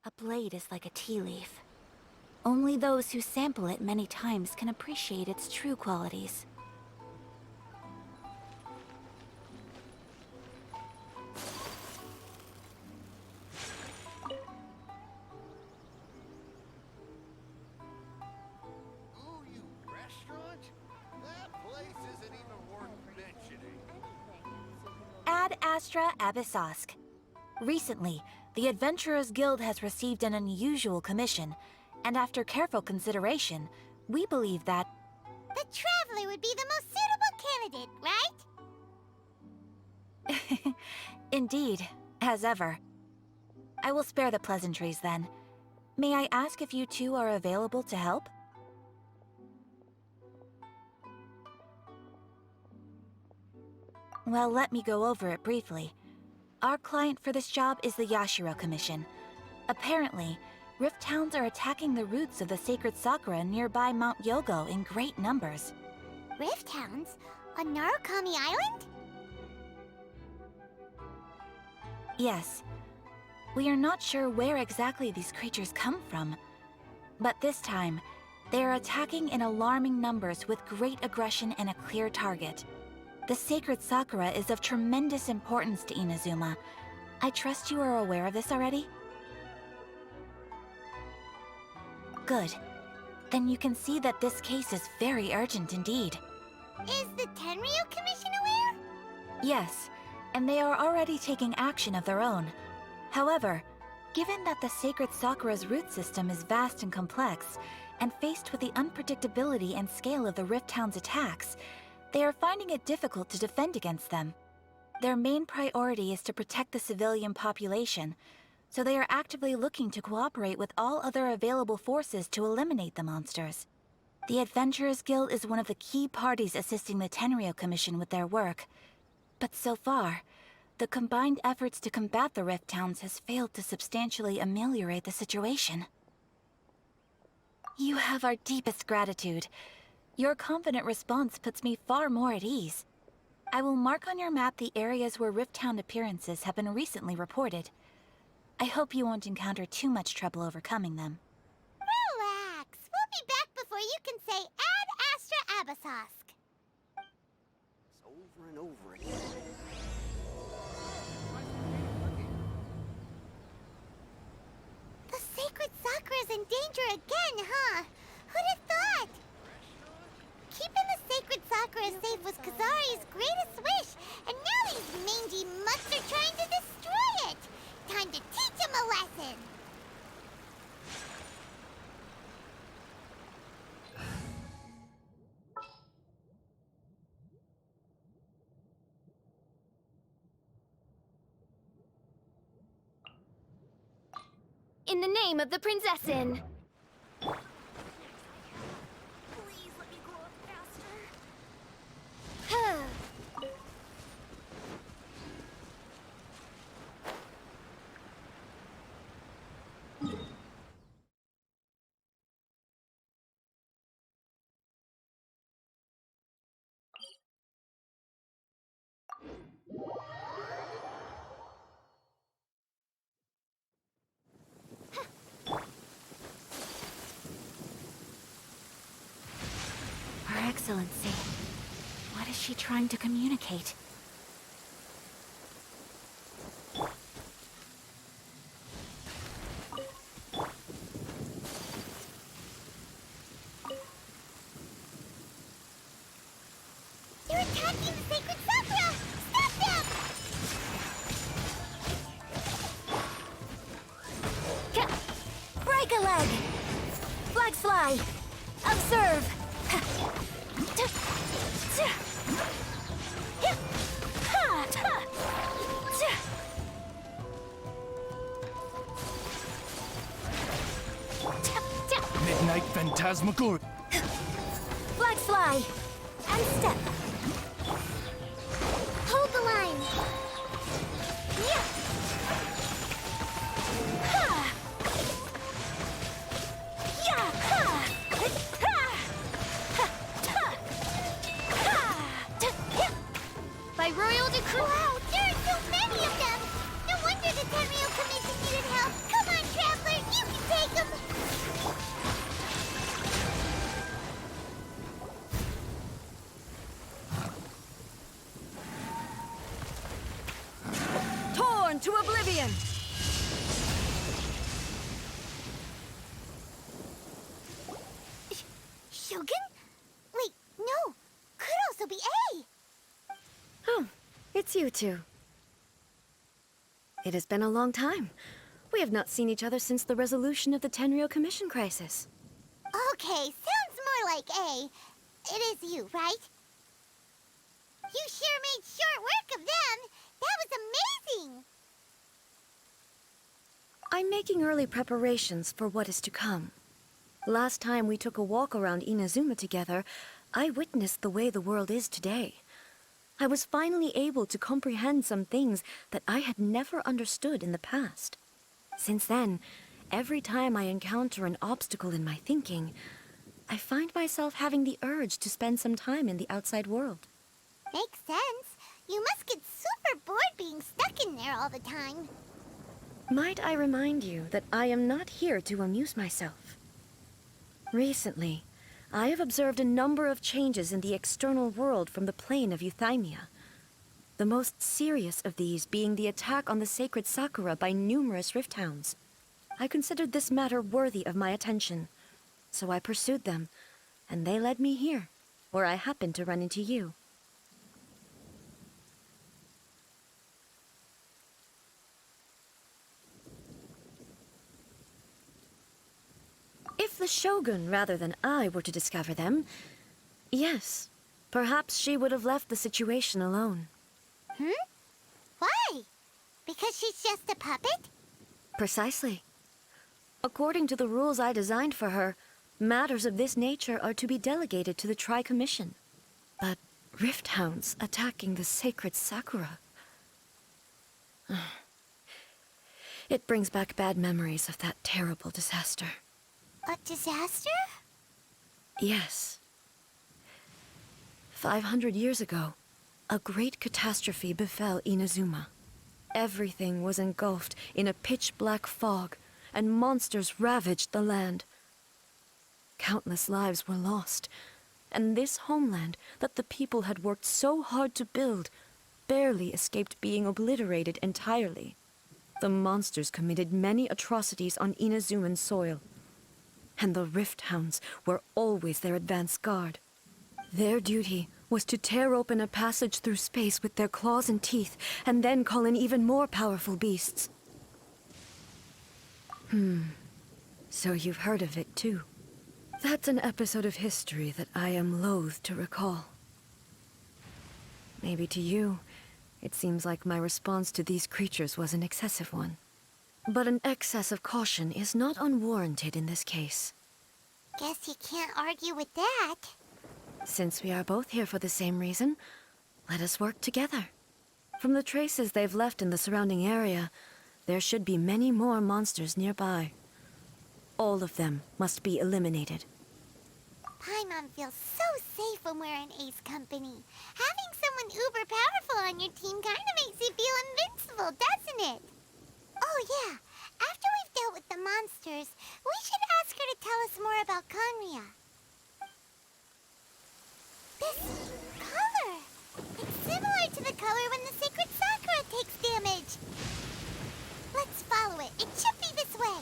A blade is like a tea leaf. Only those who sample it many times can appreciate its true qualities. Ooh, you restaurant? That place isn't even worth mentioning. Ad Astra Abyssosk. Recently, the Adventurers Guild has received an unusual commission, and after careful consideration, we believe that... The Traveler would be the most suitable candidate, right? Indeed, as ever. I will spare the pleasantries then. May I ask if you two are available to help? Well, let me go over it briefly. Our client for this job is the Yashiro Commission. Apparently, Rift Hounds are attacking the roots of the sacred sakura nearby Mount Yogo in great numbers. Rift Hounds? On Narukami Island? Yes. We are not sure where exactly these creatures come from. But this time, they are attacking in alarming numbers with great aggression and a clear target. The sacred sakura is of tremendous importance to Inazuma. I trust you are aware of this already? Good. Then you can see that this case is very urgent indeed. Is the Tenryu Commission aware? Yes, and they are already taking action of their own. However, given that the sacred sakura's root system is vast and complex, and faced with the unpredictability and scale of the Rift Hound's attacks, they are finding it difficult to defend against them. Their main priority is to protect the civilian population, so they are actively looking to cooperate with all other available forces to eliminate the monsters. The Adventurers Guild is one of the key parties assisting the Tenryu Commission with their work. But so far, the combined efforts to combat the Rift Hounds has failed to substantially ameliorate the situation. You have our deepest gratitude. Your confident response puts me far more at ease. I will mark on your map the areas where Rift Hound appearances have been recently reported. I hope you won't encounter too much trouble overcoming them. Relax. We'll be back before you can say Ad Astra Abyssosk. It's over and over again. The sacred sakura's in danger again, huh? Who'd have thought? Keeping the sacred sakura safe was Kazari's greatest wish, and now these mangy mutts are trying to destroy it! Time to teach him a lesson! In the name of the Prinzessin! Please let me grow up faster. Her Excellency, what is she trying to communicate? They're attacking the sacred sakura! Stop them! Break a leg! Flag fly! Observe! Midnight Phantasmagoria. Flag fly! And step! Hold the line! Yeah! By royal decree... Wow, there are so many of them! No wonder the Tenryu Commission needed help! Come on, travelers! It's you two. It has been a long time. We have not seen each other since the resolution of the Tenryo Commission crisis. Okay, sounds more like A. It is you, right? You sure made short work of them. That was amazing. I'm making early preparations for what is to come. Last time we took a walk around Inazuma together, I witnessed the way the world is today. I was finally able to comprehend some things that I had never understood in the past. Since then, every time I encounter an obstacle in my thinking, I find myself having the urge to spend some time in the outside world. Makes sense. You must get super bored being stuck in there all the time. Might I remind you that I am not here to amuse myself? Recently, I have observed a number of changes in the external world from the plane of Euthymia. The most serious of these being the attack on the sacred Sakura by numerous rift hounds. I considered this matter worthy of my attention, so I pursued them, and they led me here, where I happened to run into you. If the Shogun rather than I were to discover them, yes, perhaps she would have left the situation alone. Why? Because she's just a puppet? Precisely. According to the rules I designed for her, matters of this nature are to be delegated to the Tri-Commission. But rift hounds attacking the sacred Sakura... It brings back bad memories of that terrible disaster. A disaster? Yes. 500 years ago, a great catastrophe befell Inazuma. Everything was engulfed in a pitch-black fog, and monsters ravaged the land. Countless lives were lost, and this homeland that the people had worked so hard to build barely escaped being obliterated entirely. The monsters committed many atrocities on Inazuman soil, and the Rift Hounds were always their advance guard. Their duty was to tear open a passage through space with their claws and teeth, and then call in even more powerful beasts. So you've heard of it too. That's an episode of history that I am loath to recall. Maybe to you, it seems like my response to these creatures was an excessive one. But an excess of caution is not unwarranted in this case. Guess you can't argue with that. Since we are both here for the same reason, let us work together. From the traces they've left in the surrounding area, there should be many more monsters nearby. All of them must be eliminated. Paimon feels so safe when we're in Ace Company. Having someone uber powerful on your team kinda makes you feel invincible, doesn't it? Oh yeah, after we've dealt with the monsters, we should ask her to tell us more about Conria. This color! It's similar to the color when the sacred Sakura takes damage. Let's follow it. It should be this way.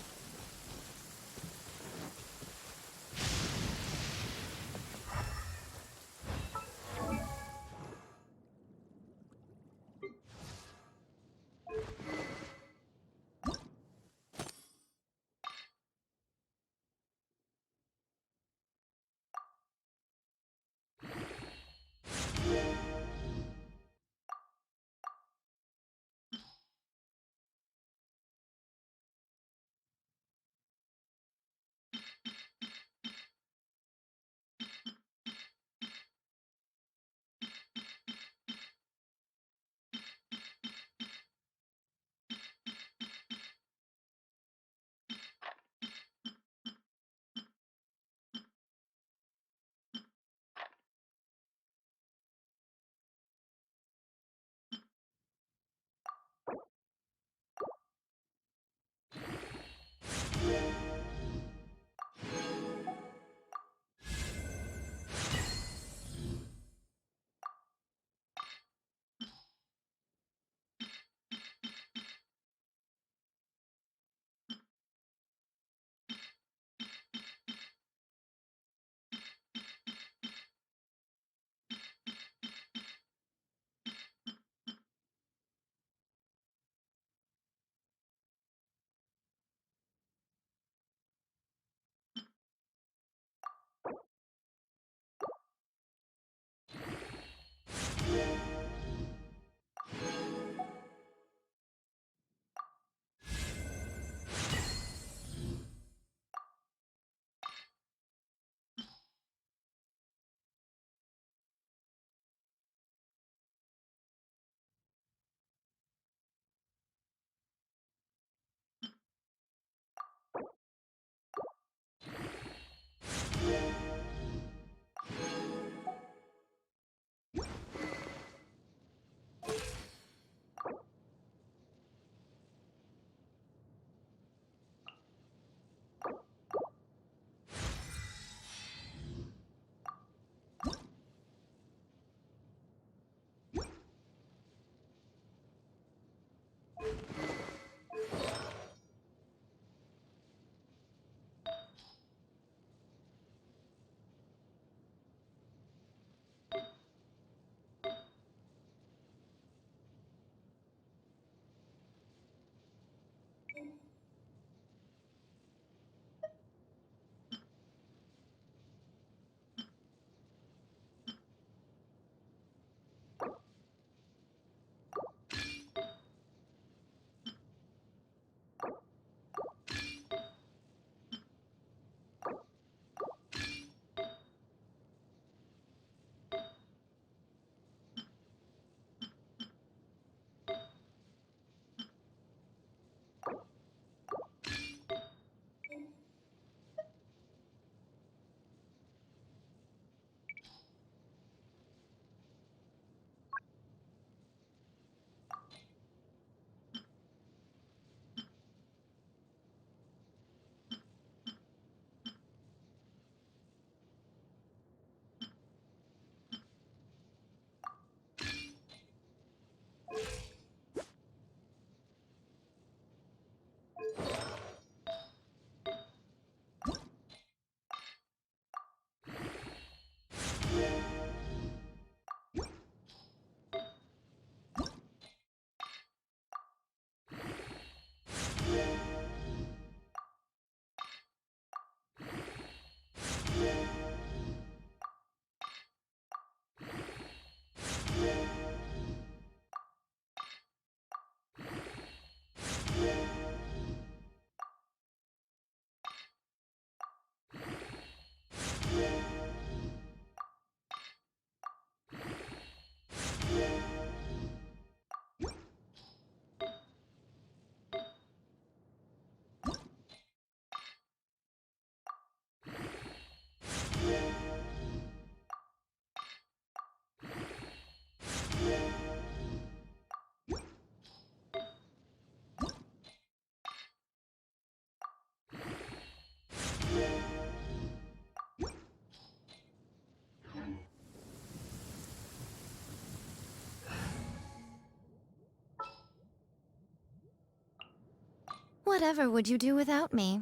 Whatever would you do without me?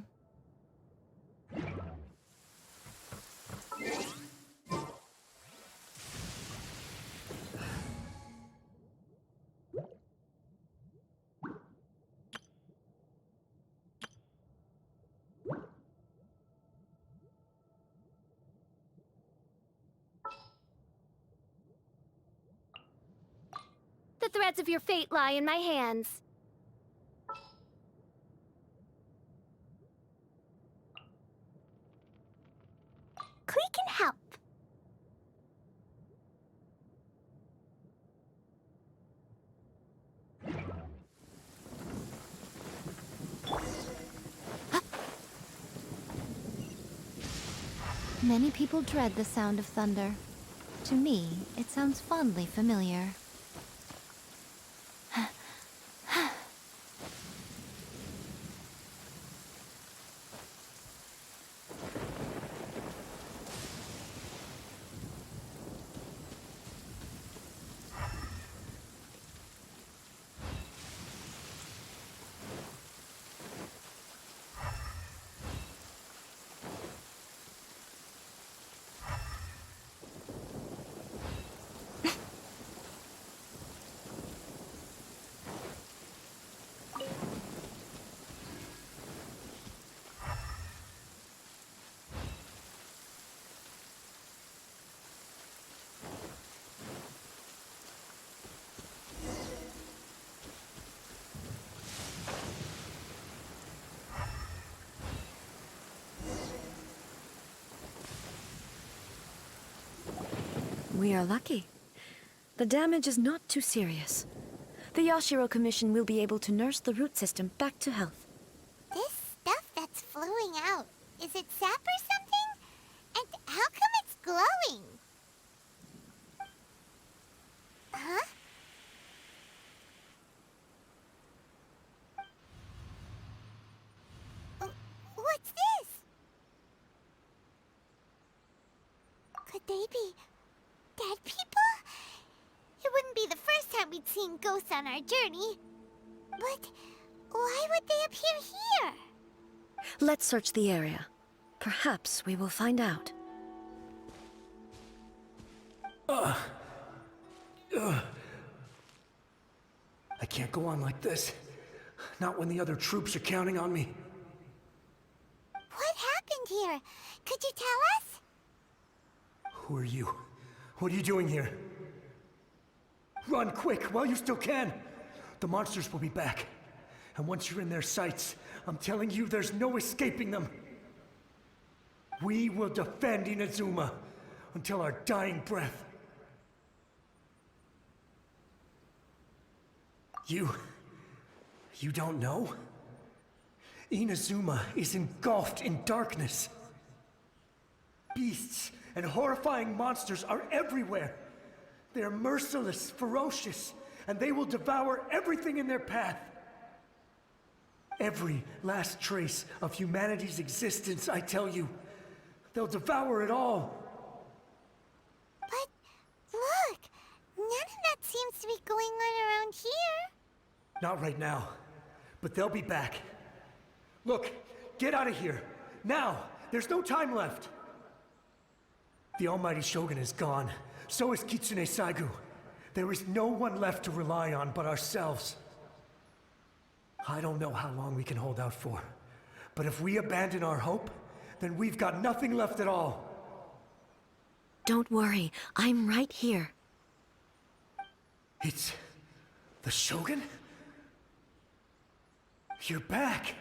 The threads of your fate lie in my hands. Klee can help. Many people dread the sound of thunder. To me, it sounds fondly familiar. We are lucky. The damage is not too serious. The Yashiro Commission will be able to nurse the root system back to health. This stuff that's flowing out, is it sap or something? And how come it's glowing? Huh? What's this? Could they be dead people? It wouldn't be the first time we'd seen ghosts on our journey. But why would they appear here? Let's search the area. Perhaps we will find out. I can't go on like this. Not when the other troops are counting on me. What happened here? Could you tell us? Who are you? What are you doing here? Run quick while you still can! The monsters will be back. And once you're in their sights, I'm telling you there's no escaping them. We will defend Inazuma until our dying breath. You don't know? Inazuma is engulfed in darkness. Beasts and horrifying monsters are everywhere. They're merciless, ferocious, and they will devour everything in their path. Every last trace of humanity's existence, I tell you. They'll devour it all. But look, none of that seems to be going on around here. Not right now, but they'll be back. Look, get out of here. Now! There's no time left! The Almighty Shogun is gone. So is Kitsune Saigu. There is no one left to rely on but ourselves. I don't know how long we can hold out for. But if we abandon our hope, then we've got nothing left at all. Don't worry, I'm right here. It's... the Shogun? You're back!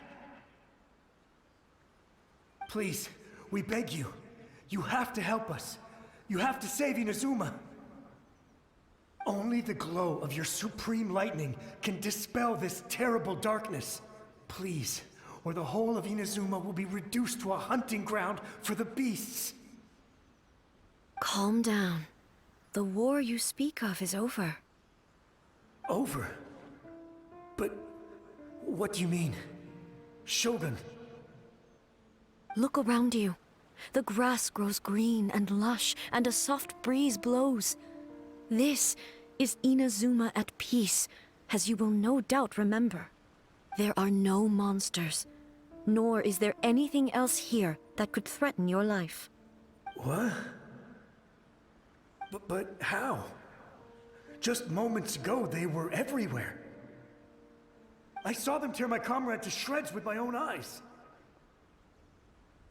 Please, we beg you. You have to help us. You have to save Inazuma. Only the glow of your supreme lightning can dispel this terrible darkness. Please, or the whole of Inazuma will be reduced to a hunting ground for the beasts. Calm down. The war you speak of is over. Over? But what do you mean? Shogun? Look around you. The grass grows green and lush, and a soft breeze blows. This is Inazuma at peace, as you will no doubt remember. There are no monsters, nor is there anything else here that could threaten your life. What? But how? Just moments ago, they were everywhere. I saw them tear my comrade to shreds with my own eyes.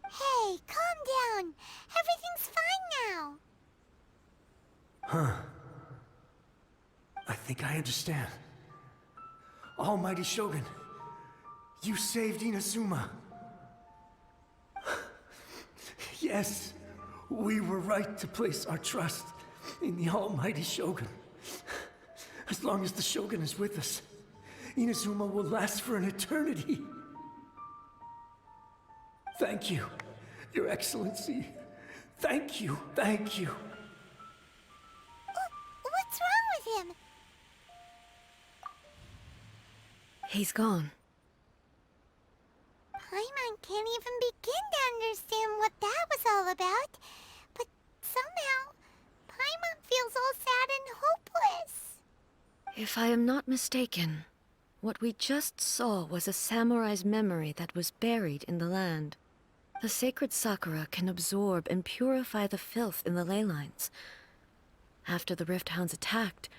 Hey, calm down. Everything's fine now. Huh. I think I understand. Almighty Shogun, you saved Inazuma. Yes, we were right to place our trust in the Almighty Shogun. As long as the Shogun is with us, Inazuma will last for an eternity. Thank you, Your Excellency. Thank you, thank you. What's wrong with him? He's gone. Paimon can't even begin to understand what that was all about. But somehow, Paimon feels all sad and hopeless. If I am not mistaken, what we just saw was a samurai's memory that was buried in the land. The sacred sakura can absorb and purify the filth in the ley lines. After the Rift Hounds attacked,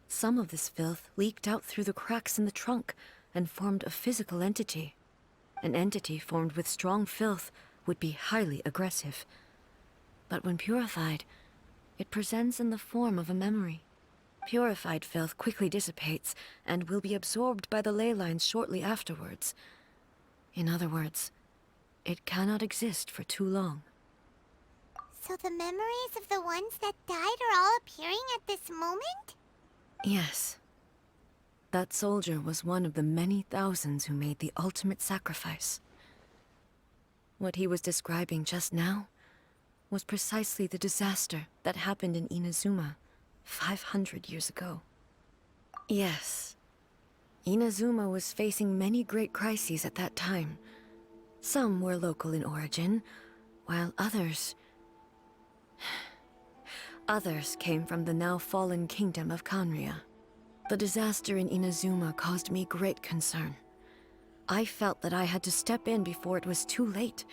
some of this filth leaked out through the cracks in the trunk and formed a physical entity. An entity formed with strong filth would be highly aggressive. But when purified, it presents in the form of a memory. Purified filth quickly dissipates and will be absorbed by the ley lines shortly afterwards. In other words, it cannot exist for too long. So the memories of the ones that died are all appearing at this moment? Yes. That soldier was one of the many thousands who made the ultimate sacrifice. What he was describing just now was precisely the disaster that happened in Inazuma 500 years ago. Yes. Inazuma was facing many great crises at that time. Some were local in origin, while others came from the now fallen kingdom of Kanria. The disaster in Inazuma caused me great concern. I felt that I had to step in before it was too late,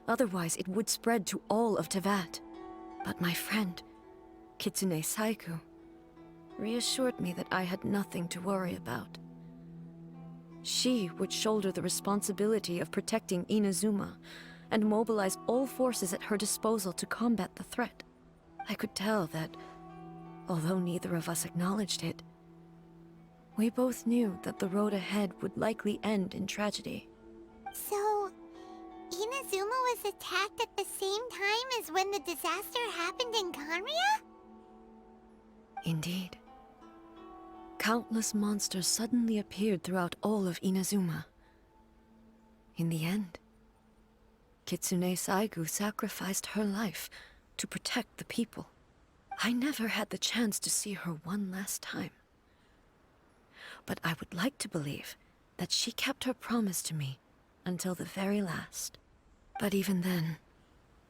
otherwise it would spread to all of Tevat. But my friend, Kitsune Saiku, reassured me that I had nothing to worry about. She would shoulder the responsibility of protecting Inazuma and mobilize all forces at her disposal to combat the threat. I could tell that, although neither of us acknowledged it, we both knew that the road ahead would likely end in tragedy. So, Inazuma was attacked at the same time as when the disaster happened in Kanria? Indeed. Countless monsters suddenly appeared throughout all of Inazuma. In the end, Kitsune Saigu sacrificed her life to protect the people. I never had the chance to see her one last time. But I would like to believe that she kept her promise to me until the very last. But even then,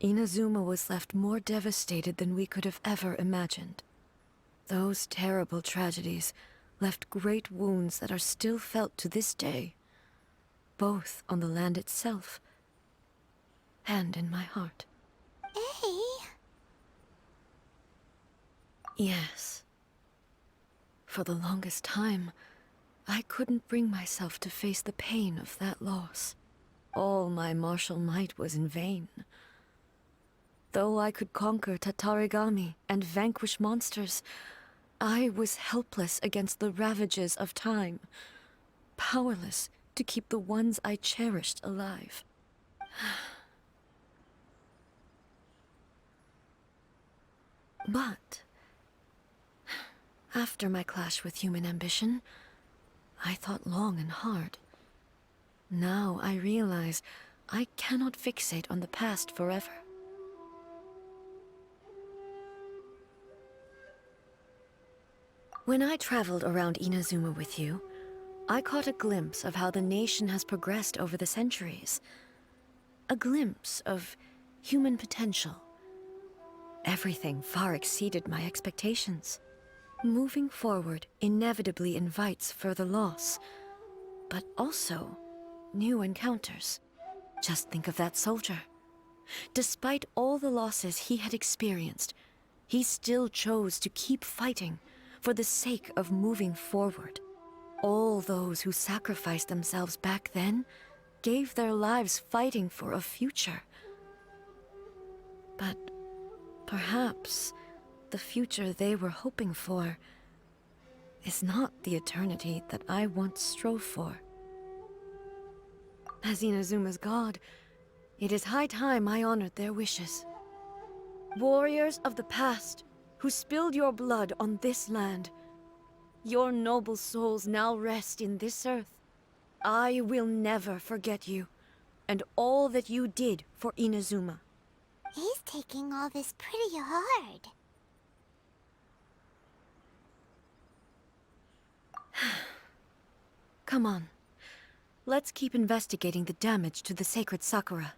Inazuma was left more devastated than we could have ever imagined. Those terrible tragedies left great wounds that are still felt to this day, both on the land itself and in my heart. Hey. Yes. For the longest time, I couldn't bring myself to face the pain of that loss. All my martial might was in vain. Though I could conquer Tatarigami and vanquish monsters, I was helpless against the ravages of time, powerless to keep the ones I cherished alive. But after my clash with human ambition, I thought long and hard. Now I realize I cannot fixate on the past forever. When I traveled around Inazuma with you, I caught a glimpse of how the nation has progressed over the centuries. A glimpse of human potential. Everything far exceeded my expectations. Moving forward inevitably invites further loss. but also new encounters. Just think of that soldier. Despite all the losses he had experienced, he still chose to keep fighting for the sake of moving forward. All those who sacrificed themselves back then gave their lives fighting for a future. But perhaps the future they were hoping for is not the eternity that I once strove for. As Inazuma's god, it is high time I honored their wishes. Warriors of the past, who spilled your blood on this land, your noble souls now rest in this earth. I will never forget you, and all that you did for Inazuma. He's taking all this pretty hard. Come on. Let's keep investigating the damage to the sacred Sakura.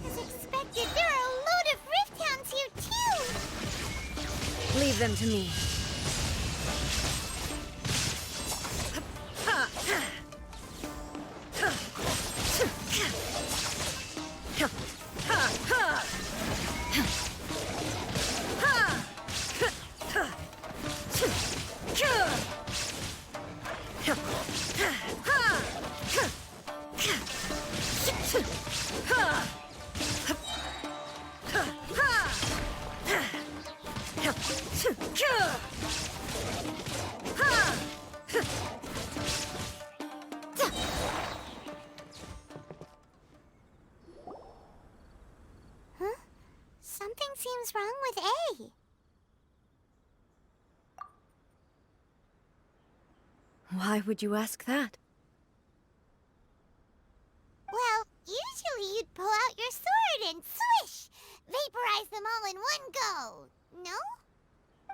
As expected, there are a load of Rift Hounds here too! Leave them to me. Huh? Something seems wrong with A. Why would you ask that? Well, usually you'd pull out your sword and swish! Vaporize them all in one go, no?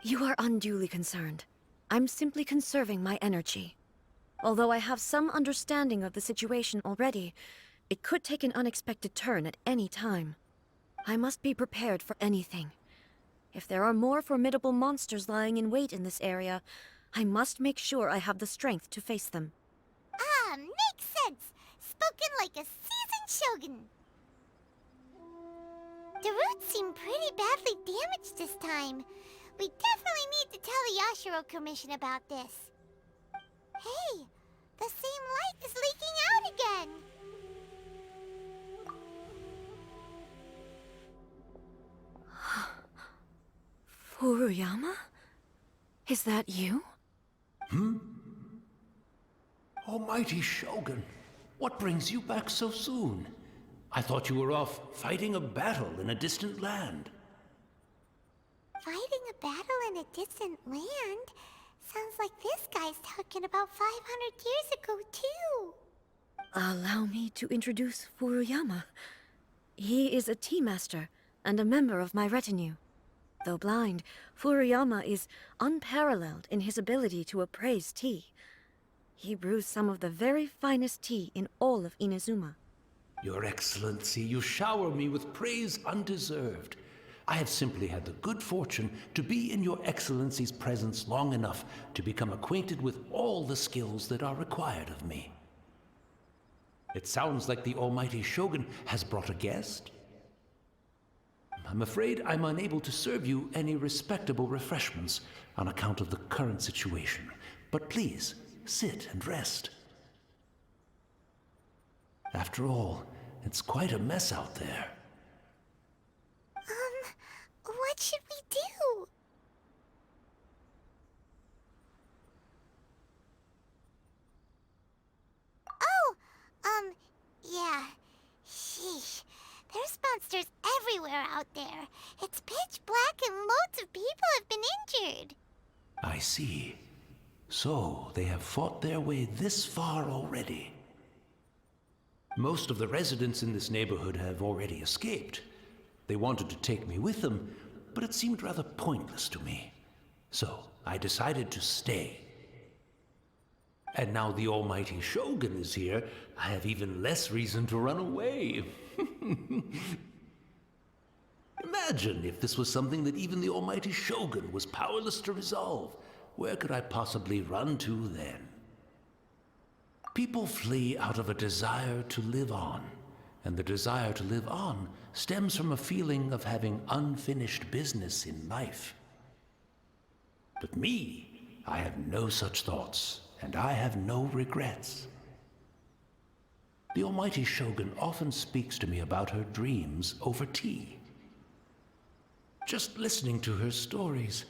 You are unduly concerned. I'm simply conserving my energy. Although I have some understanding of the situation already, it could take an unexpected turn at any time. I must be prepared for anything. If there are more formidable monsters lying in wait in this area, I must make sure I have the strength to face them. Ah, makes sense! Spoken like a seasoned shogun! The roots seem pretty badly damaged this time. We definitely need to tell the Yashiro Commission about this. Hey, the same light is leaking out again! Furuyama? Is that you? Almighty Shogun, what brings you back so soon? I thought you were off fighting a battle in a distant land. Fighting a battle in a distant land? Sounds like this guy's talking about 500 years ago, too. Allow me to introduce Furuyama. He is a tea master and a member of my retinue. Though blind, Furuyama is unparalleled in his ability to appraise tea. He brews some of the very finest tea in all of Inazuma. Your Excellency, you shower me with praise undeserved. I have simply had the good fortune to be in your Excellency's presence long enough to become acquainted with all the skills that are required of me. It sounds like the Almighty Shogun has brought a guest. I'm afraid I'm unable to serve you any respectable refreshments on account of the current situation, but please, sit and rest. After all, it's quite a mess out there. What should we do? Oh, yeah. Sheesh. There's monsters everywhere out there. It's pitch black and loads of people have been injured. I see. So, they have fought their way this far already. Most of the residents in this neighborhood have already escaped. They wanted to take me with them, but it seemed rather pointless to me. So I decided to stay. And now the almighty Shogun is here, I have even less reason to run away. Imagine if this was something that even the almighty Shogun was powerless to resolve. Where could I possibly run to then? People flee out of a desire to live on, and the desire to live on stems from a feeling of having unfinished business in life. But me, I have no such thoughts, and I have no regrets. The almighty Shogun often speaks to me about her dreams over tea. Just listening to her stories,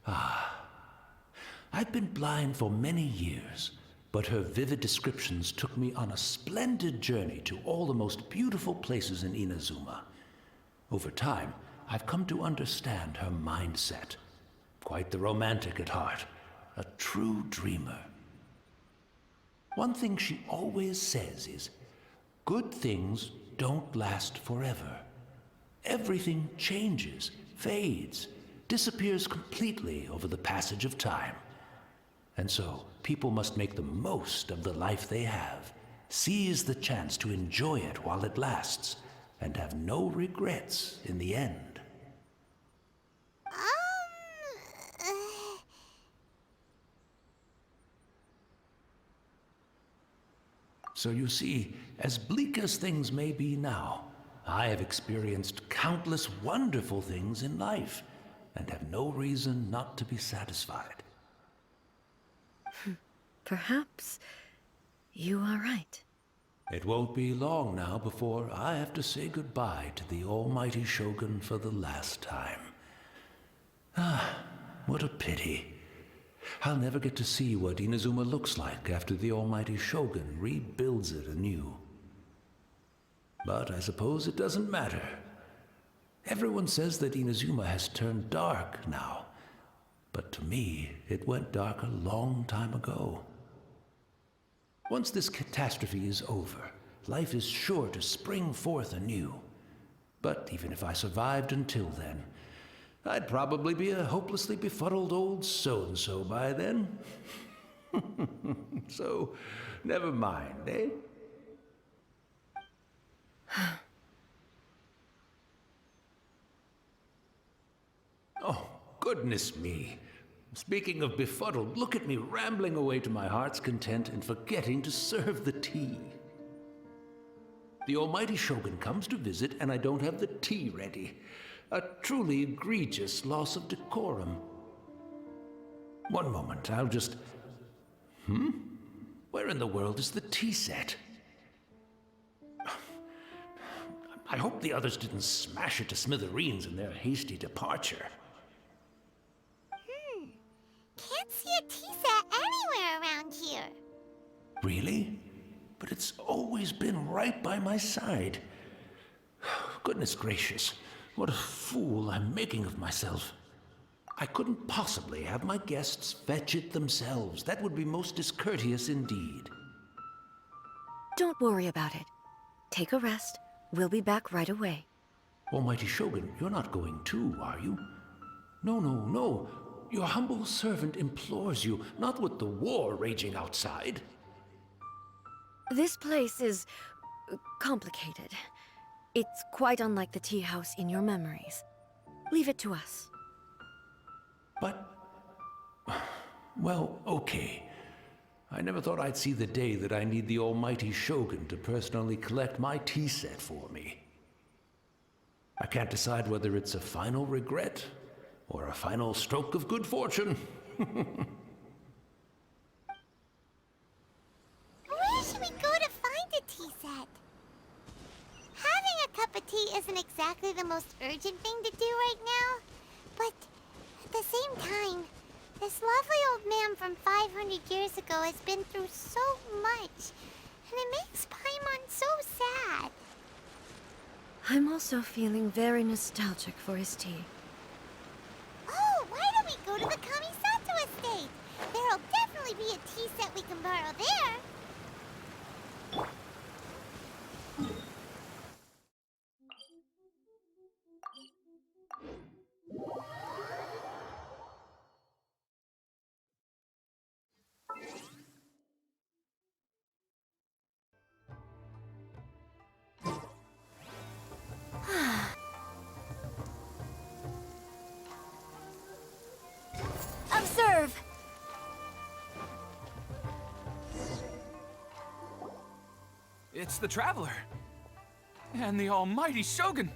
I've been blind for many years, but her vivid descriptions took me on a splendid journey to all the most beautiful places in Inazuma. Over time, I've come to understand her mindset. Quite the romantic at heart, a true dreamer. One thing she always says is, good things don't last forever. Everything changes, fades, disappears completely over the passage of time. And so, people must make the most of the life they have, seize the chance to enjoy it while it lasts, and have no regrets in the end. So you see, as bleak as things may be now, I have experienced countless wonderful things in life, and have no reason not to be satisfied. Perhaps you are right. It won't be long now before I have to say goodbye to the almighty Shogun for the last time. What a pity. I'll never get to see what Inazuma looks like after the almighty Shogun rebuilds it anew. But I suppose it doesn't matter. Everyone says that Inazuma has turned dark now, but to me, it went dark a long time ago. Once this catastrophe is over, life is sure to spring forth anew. But even if I survived until then, I'd probably be a hopelessly befuddled old so-and-so by then. So, never mind, eh? Oh, goodness me. Speaking of befuddled, look at me rambling away to my heart's content and forgetting to serve the tea. The almighty Shogun comes to visit and I don't have the tea ready. A truly egregious loss of decorum. One moment, I'll just... Where in the world is the tea set? I hope the others didn't smash it to smithereens in their hasty departure. Can't see a tea set anywhere around here. Really? But it's always been right by my side. Goodness gracious, what a fool I'm making of myself. I couldn't possibly have my guests fetch it themselves. That would be most discourteous indeed. Don't worry about it. Take a rest. We'll be back right away. Almighty Shogun, you're not going too, are you? No. Your humble servant implores you, not with the war raging outside. This place is complicated. It's quite unlike the tea house in your memories. Leave it to us. But... well, okay. I never thought I'd see the day that I need the almighty Shogun to personally collect my tea set for me. I can't decide whether it's a final regret or a final stroke of good fortune. Where should we go to find a tea set? Having a cup of tea isn't exactly the most urgent thing to do right now, but at the same time, this lovely old man from 500 years ago has been through so much, and it makes Paimon so sad. I'm also feeling very nostalgic for his tea. Oh, why don't we go to the Kamisato estate? There'll definitely be a tea set we can borrow there. It's the Traveler. And the almighty Shogun.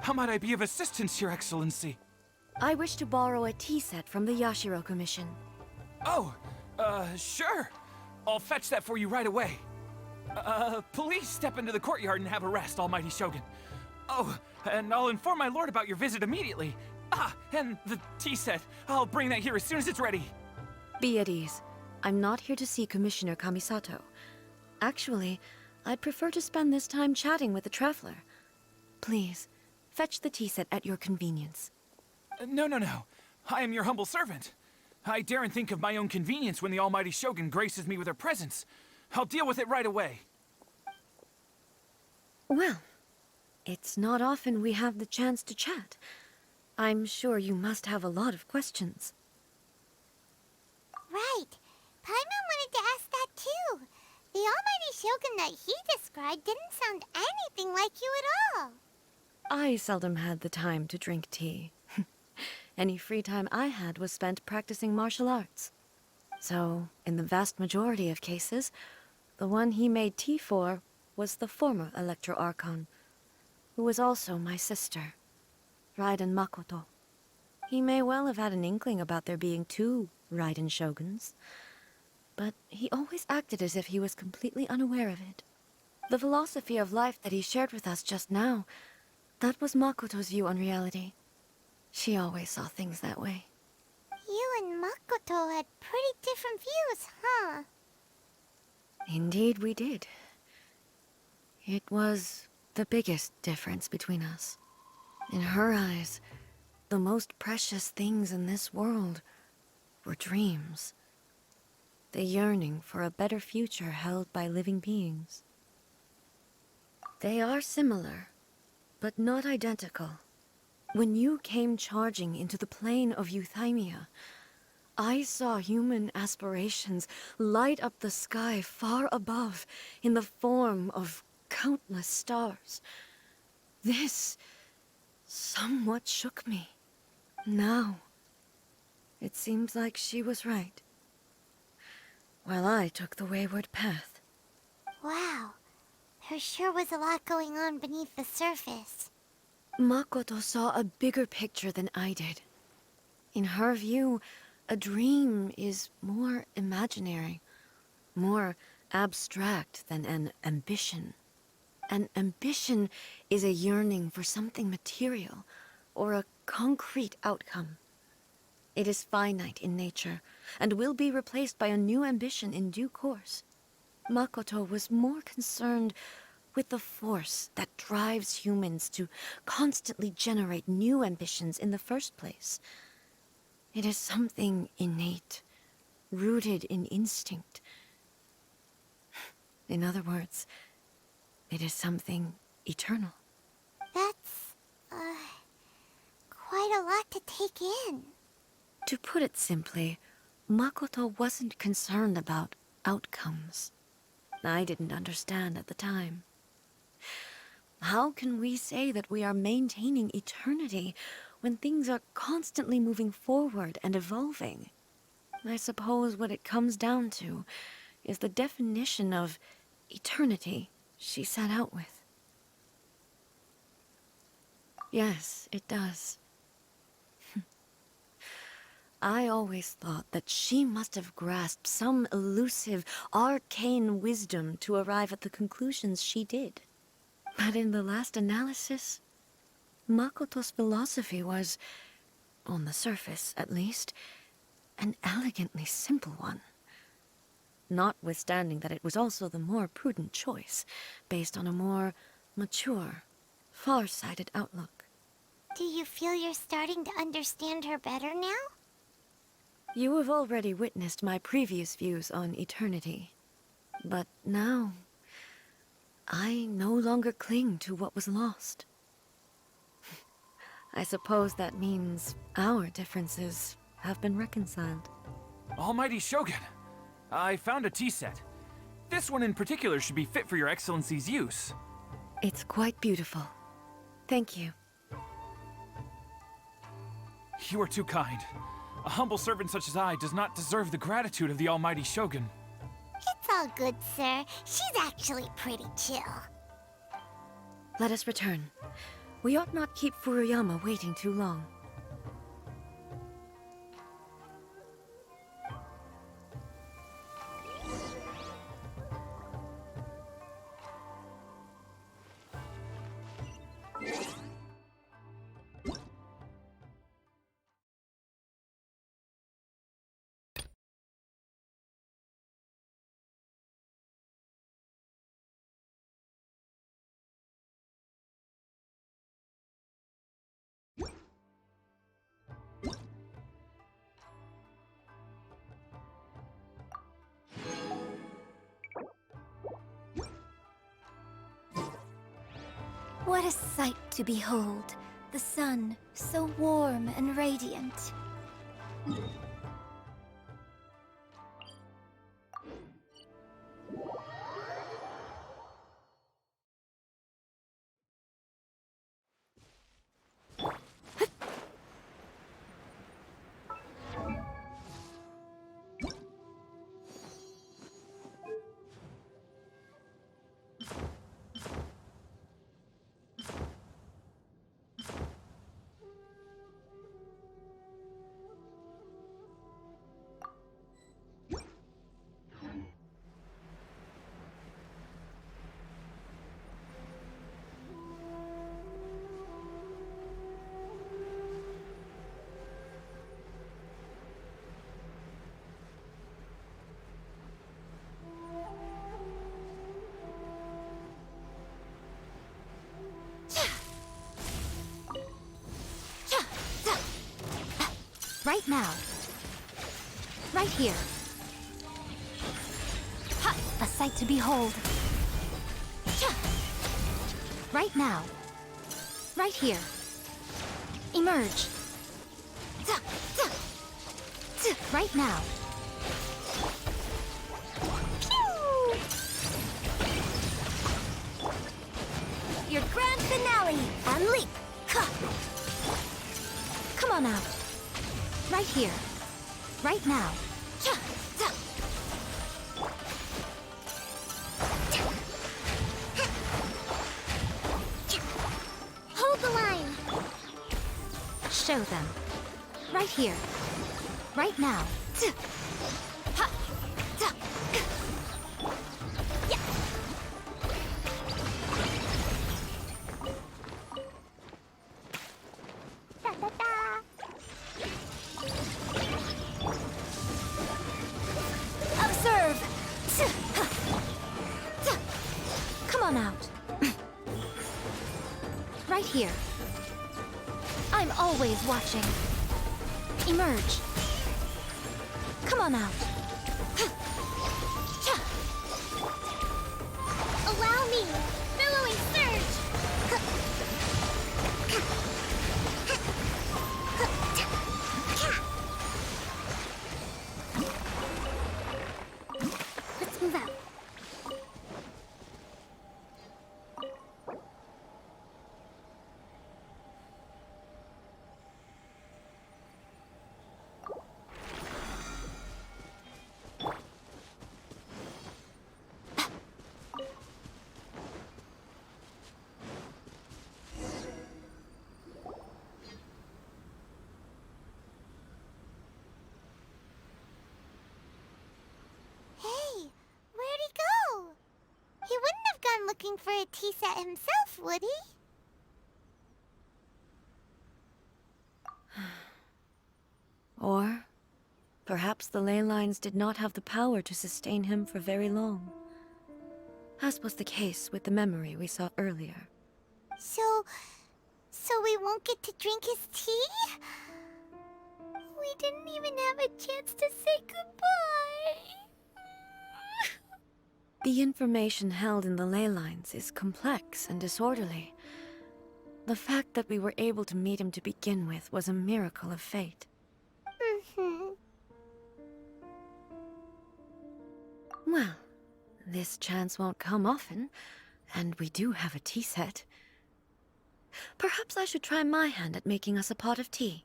How might I be of assistance, Your Excellency? I wish to borrow a tea set from the Yashiro Commission. Oh, sure. I'll fetch that for you right away. Please step into the courtyard and have a rest, almighty Shogun. Oh, and I'll inform my lord about your visit immediately. Ah, and the tea set. I'll bring that here as soon as it's ready. Be at ease. I'm not here to see Commissioner Kamisato. Actually, I'd prefer to spend this time chatting with the Traveler. Please, fetch the tea set at your convenience. No. I am your humble servant. I daren't think of my own convenience when the almighty Shogun graces me with her presence. I'll deal with it right away. Well, it's not often we have the chance to chat. I'm sure you must have a lot of questions. Right. Paimon wanted to ask that too. The almighty Shogun that he described didn't sound anything like you at all. I seldom had the time to drink tea. Any free time I had was spent practicing martial arts. So, in the vast majority of cases, the one he made tea for was the former Electro Archon, who was also my sister, Raiden Makoto. He may well have had an inkling about there being two Raiden Shoguns, but he always acted as if he was completely unaware of it. The philosophy of life that he shared with us just now, that was Makoto's view on reality. She always saw things that way. You and Makoto had pretty different views, huh? Indeed we did. It was the biggest difference between us. In her eyes, the most precious things in this world were dreams. The yearning for a better future held by living beings. They are similar, but not identical. When you came charging into the plane of Euthymia, I saw human aspirations light up the sky far above in the form of countless stars. This somewhat shook me. Now, it seems like she was right, while I took the wayward path. Wow. There sure was a lot going on beneath the surface. Makoto saw a bigger picture than I did. In her view, a dream is more imaginary, more abstract than an ambition. An ambition is a yearning for something material, or a concrete outcome. It is finite in nature, and will be replaced by a new ambition in due course. Makoto was more concerned with the force that drives humans to constantly generate new ambitions in the first place. It is something innate, rooted in instinct. In other words, it is something eternal. That's, quite a lot to take in. To put it simply, Makoto wasn't concerned about outcomes. I didn't understand at the time. How can we say that we are maintaining eternity when things are constantly moving forward and evolving? I suppose what it comes down to is the definition of eternity she set out with. Yes, it does. I always thought that she must have grasped some elusive, arcane wisdom to arrive at the conclusions she did. But in the last analysis, Makoto's philosophy was, on the surface at least, an elegantly simple one. Notwithstanding that it was also the more prudent choice, based on a more mature, far-sighted outlook. Do you feel you're starting to understand her better now? You have already witnessed my previous views on eternity. But now, I no longer cling to what was lost. I suppose that means our differences have been reconciled. Almighty Shogun, I found a tea set. This one in particular should be fit for your Excellency's use. It's quite beautiful. Thank you. You are too kind. A humble servant such as I does not deserve the gratitude of the Almighty Shogun. It's all good, sir. She's actually pretty chill. Let us return. We ought not keep Furuyama waiting too long. What a sight to behold. The sun, so warm and radiant. Right now. Right here. Ha! A sight to behold. Right now. Right here. Emerge. Right now. Your grand finale! And leap! Come on out. Right here. Right now. Hold the line! Show them. Right here. Right now. Da-da-da! Observe! Come on out. Right here. I'm always watching. Emerge. Come on out. Allow me! Billowing surge! Let's move out. Hey, where'd he go? He wouldn't have gone looking for a tea set himself, would he? Or perhaps the ley lines did not have the power to sustain him for very long, as was the case with the memory we saw earlier. So we won't get to drink his tea? We didn't even have a chance to say goodbye. The information held in the ley lines is complex and disorderly. The fact that we were able to meet him to begin with was a miracle of fate. Well, this chance won't come often, and we do have a tea set. Perhaps I should try my hand at making us a pot of tea.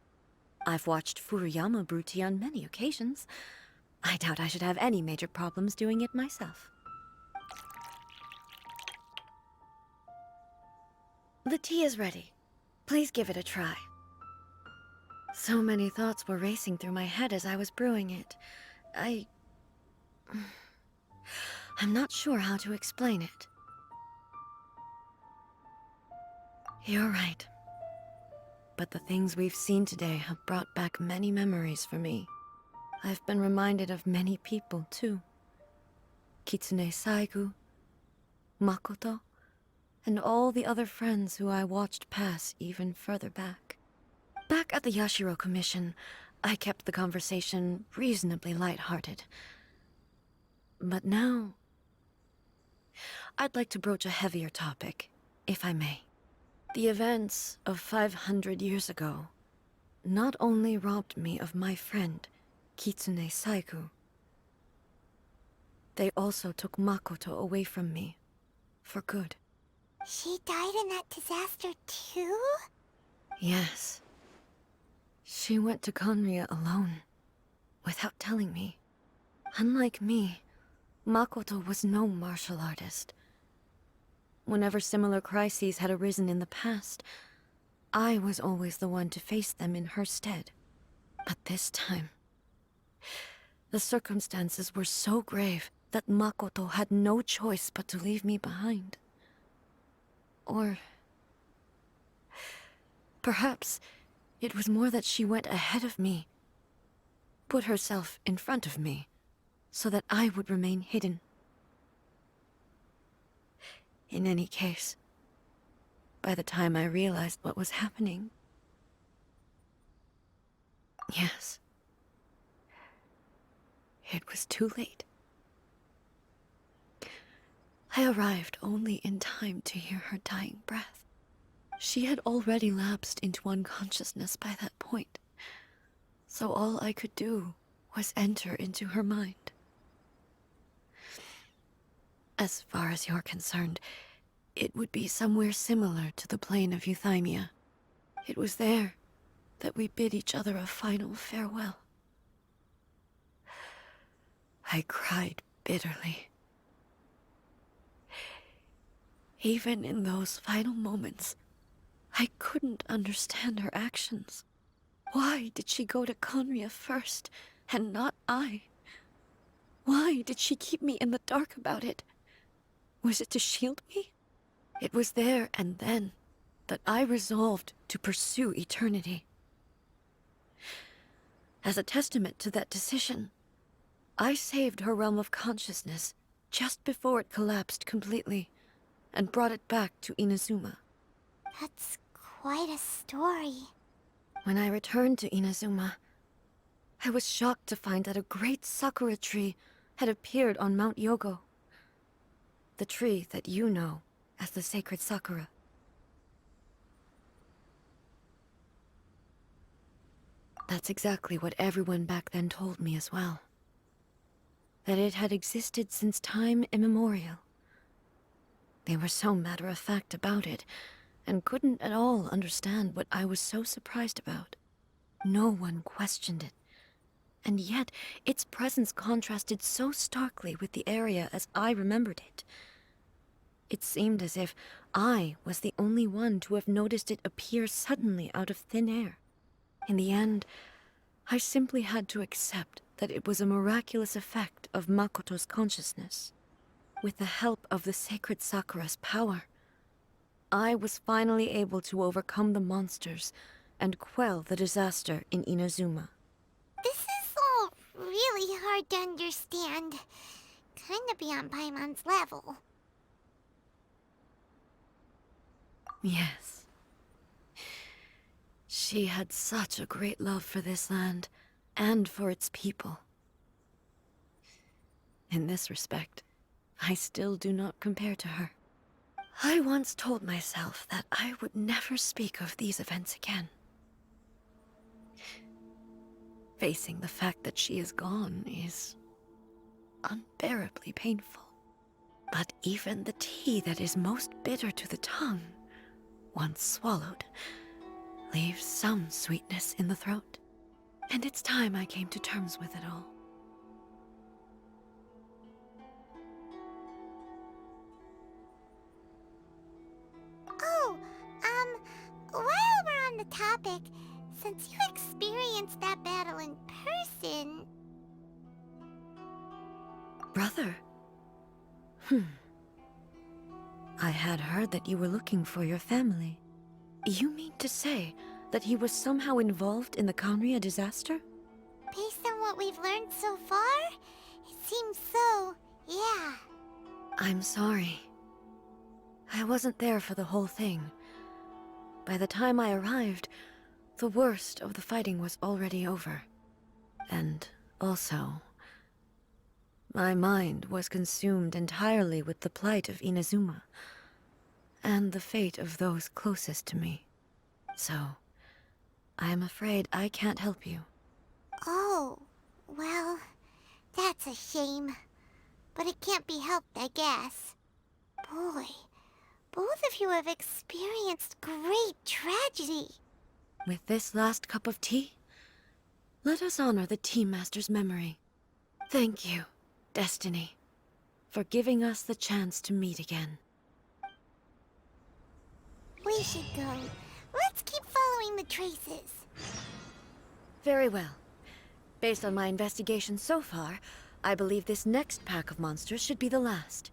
I've watched Furuyama brew tea on many occasions. I doubt I should have any major problems doing it myself. The tea is ready. Please give it a try. So many thoughts were racing through my head as I was brewing it. I'm not sure how to explain it. You're right. But the things we've seen today have brought back many memories for me. I've been reminded of many people, too. Kitsune Saigu, Makoto, and all the other friends who I watched pass even further back. Back at the Yashiro Commission, I kept the conversation reasonably lighthearted. But now, I'd like to broach a heavier topic, if I may. The events of 500 years ago not only robbed me of my friend, Kitsune Saigu, they also took Makoto away from me, for good. She died in that disaster too? Yes. She went to Conria alone, without telling me. Unlike me, Makoto was no martial artist. Whenever similar crises had arisen in the past, I was always the one to face them in her stead. But this time, the circumstances were so grave that Makoto had no choice but to leave me behind. Or perhaps it was more that she went ahead of me, put herself in front of me, so that I would remain hidden. In any case, by the time I realized what was happening, yes, it was too late. I arrived only in time to hear her dying breath. She had already lapsed into unconsciousness by that point, so all I could do was enter into her mind. As far as you're concerned, it would be somewhere similar to the plane of Euthymia. It was there that we bid each other a final farewell. I cried bitterly. Even in those final moments, I couldn't understand her actions. Why did she go to Conria first, and not I? Why did she keep me in the dark about it? Was it to shield me? It was there and then that I resolved to pursue eternity. As a testament to that decision, I saved her realm of consciousness just before it collapsed completely, and brought it back to Inazuma. That's quite a story. When I returned to Inazuma, I was shocked to find that a great sakura tree had appeared on Mount Yogo. The tree that you know as the sacred sakura. That's exactly what everyone back then told me as well. That it had existed since time immemorial. They were so matter-of-fact about it, and couldn't at all understand what I was so surprised about. No one questioned it, and yet its presence contrasted so starkly with the area as I remembered it. It seemed as if I was the only one to have noticed it appear suddenly out of thin air. In the end, I simply had to accept that it was a miraculous effect of Makoto's consciousness. With the help of the sacred Sakura's power, I was finally able to overcome the monsters and quell the disaster in Inazuma. This is all really hard to understand. Kinda beyond Paimon's level. Yes. She had such a great love for this land, and for its people. In this respect, I still do not compare to her. I once told myself that I would never speak of these events again. Facing the fact that she is gone is unbearably painful. But even the tea that is most bitter to the tongue, once swallowed, leaves some sweetness in the throat. And it's time I came to terms with it all. the topic, since you experienced that battle in person... Brother? I had heard that you were looking for your family. You mean to say that he was somehow involved in the Khaenri'ah disaster? Based on what we've learned so far, it seems so, yeah. I'm sorry. I wasn't there for the whole thing. By the time I arrived, the worst of the fighting was already over. And also, my mind was consumed entirely with the plight of Inazuma, and the fate of those closest to me. So, I am afraid I can't help you. Oh, well, that's a shame. But it can't be helped, I guess. Boy, both of you have experienced great tragedy. With this last cup of tea, let us honor the Tea Master's memory. Thank you, Destiny, for giving us the chance to meet again. We should go. Let's keep following the traces. Very well. Based on my investigation so far, I believe this next pack of monsters should be the last.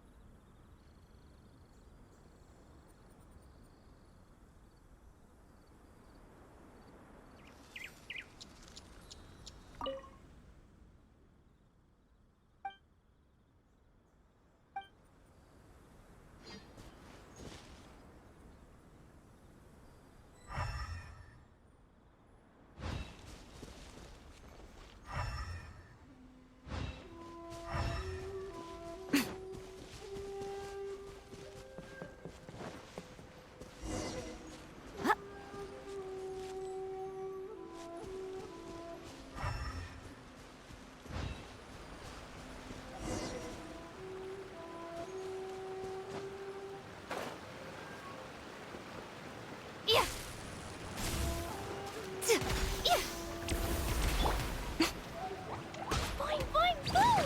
Boing, boing, boom!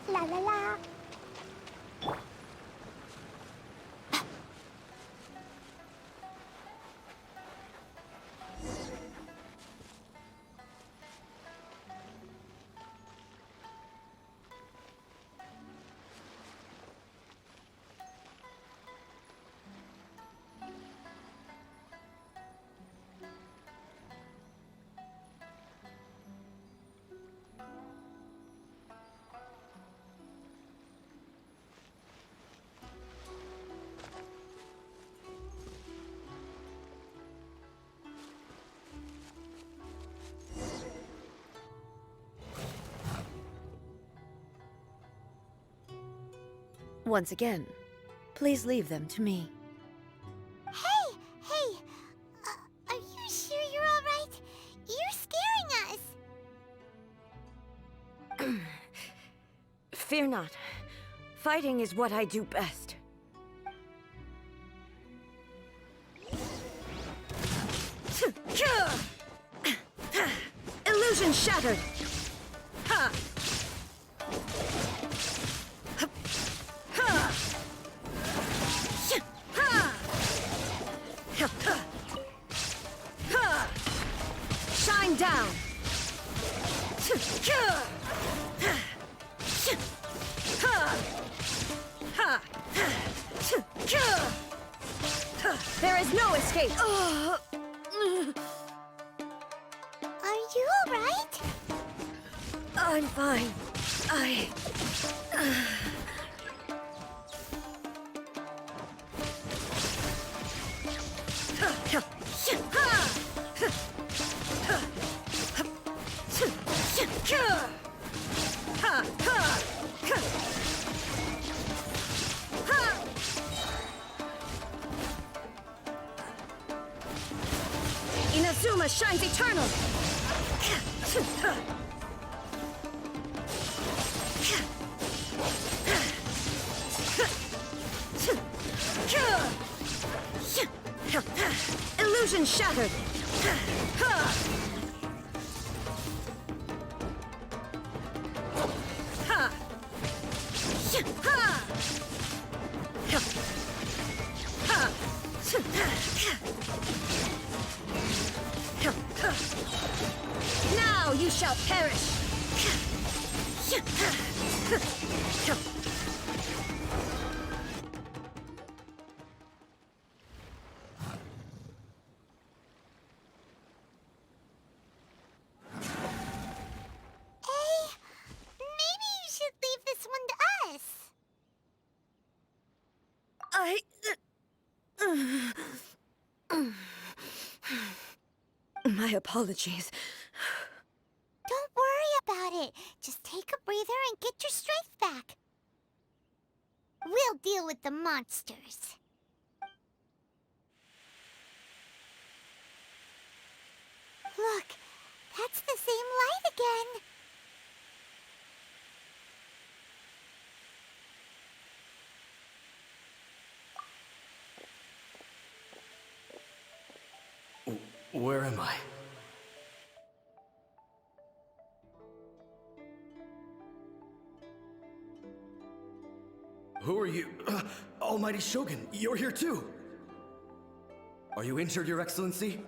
La la la. Once again, please leave them to me. Hey! Are you sure you're all right? You're scaring us! Fear not. Fighting is what I do best. Illusion shattered! Ha! Shine down! There is no escape! Are you all right? I'm fine. Inazuma shines eternal! Illusion shattered! shall perish! Maybe you should leave this one to us. My apologies. Don't worry about it. Just take a breather and get your strength back. We'll deal with the monsters. Look, that's the same light again. Where am I? Who are you? Almighty Shogun, you're here too! Are you injured, Your Excellency?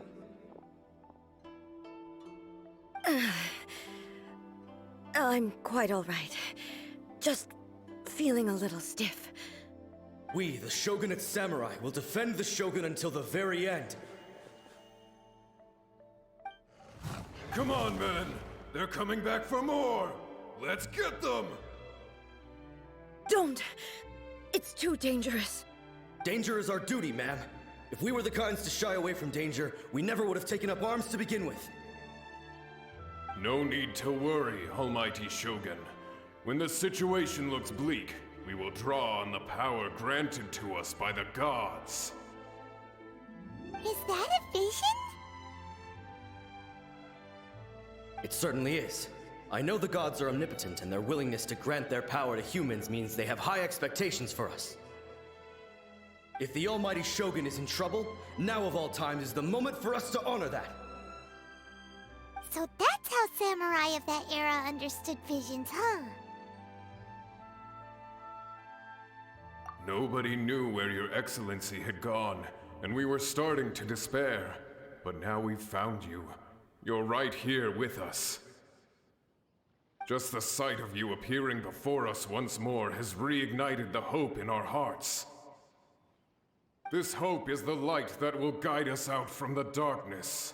I'm quite all right. Just feeling a little stiff. We, the Shogunate Samurai, will defend the Shogun until the very end. Come on, men! They're coming back for more! Let's get them! Don't! It's too dangerous. Danger is our duty, ma'am. If we were the kinds to shy away from danger, we never would have taken up arms to begin with. No need to worry, Almighty Shogun. When the situation looks bleak, we will draw on the power granted to us by the gods. Is that a vision? It certainly is. I know the gods are omnipotent, and their willingness to grant their power to humans means they have high expectations for us. If the Almighty Shogun is in trouble, now of all times is the moment for us to honor that. So that's how samurai of that era understood visions, huh? Nobody knew where Your Excellency had gone, and we were starting to despair. But now we've found you. You're right here with us. Just the sight of you appearing before us once more has reignited the hope in our hearts. This hope is the light that will guide us out from the darkness.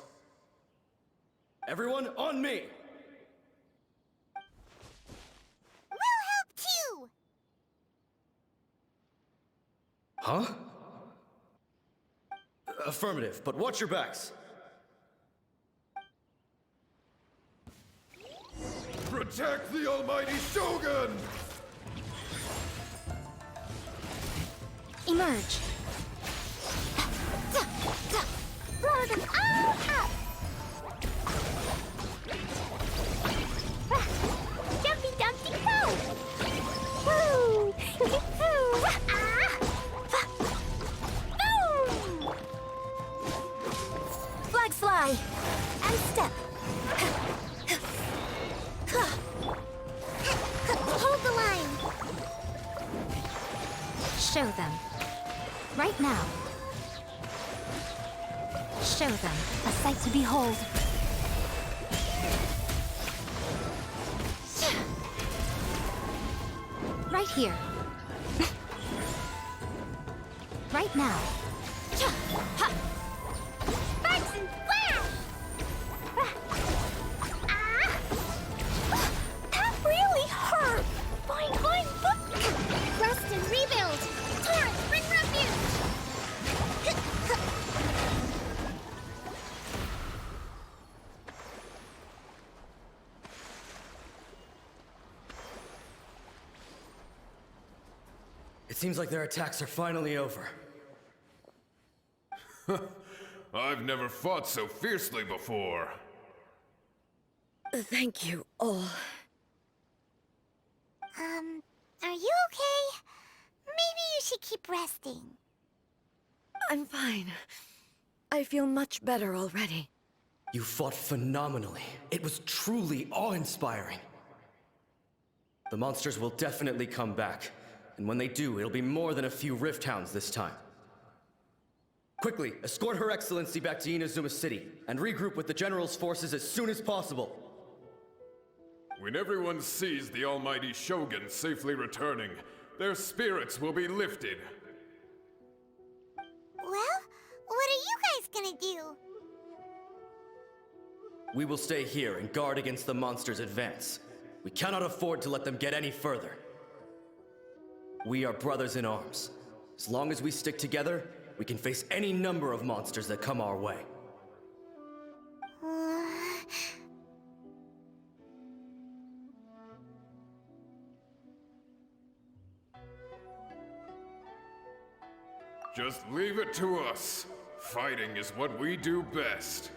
Everyone, on me! We'll help too! Huh? Affirmative, but watch your backs. Protect the Almighty Shogun! Emerge. Blow them all up! Jumpy Dumpty Go! Woo! Boom! Flags fly. And step. Hold the line. Show them. Right now. Show them a sight to behold. Right here. Right now. Sparks and flash! That really hurt! Boing, boing, boing! Rest and rebuild! Torrent, bring refuge! It seems like their attacks are finally over. I've never fought so fiercely before. Thank you all. Are you okay? Maybe you should keep resting. I'm fine. I feel much better already. You fought phenomenally. It was truly awe-inspiring. The monsters will definitely come back. And when they do, it'll be more than a few Rift Hounds this time. Quickly, escort Her Excellency back to Inazuma City, and regroup with the General's forces as soon as possible. When everyone sees the almighty Shogun safely returning, their spirits will be lifted. Well, what are you guys gonna do? We will stay here and guard against the monster's advance. We cannot afford to let them get any further. We are brothers in arms. As long as we stick together, we can face any number of monsters that come our way. Just leave it to us. Fighting is what we do best.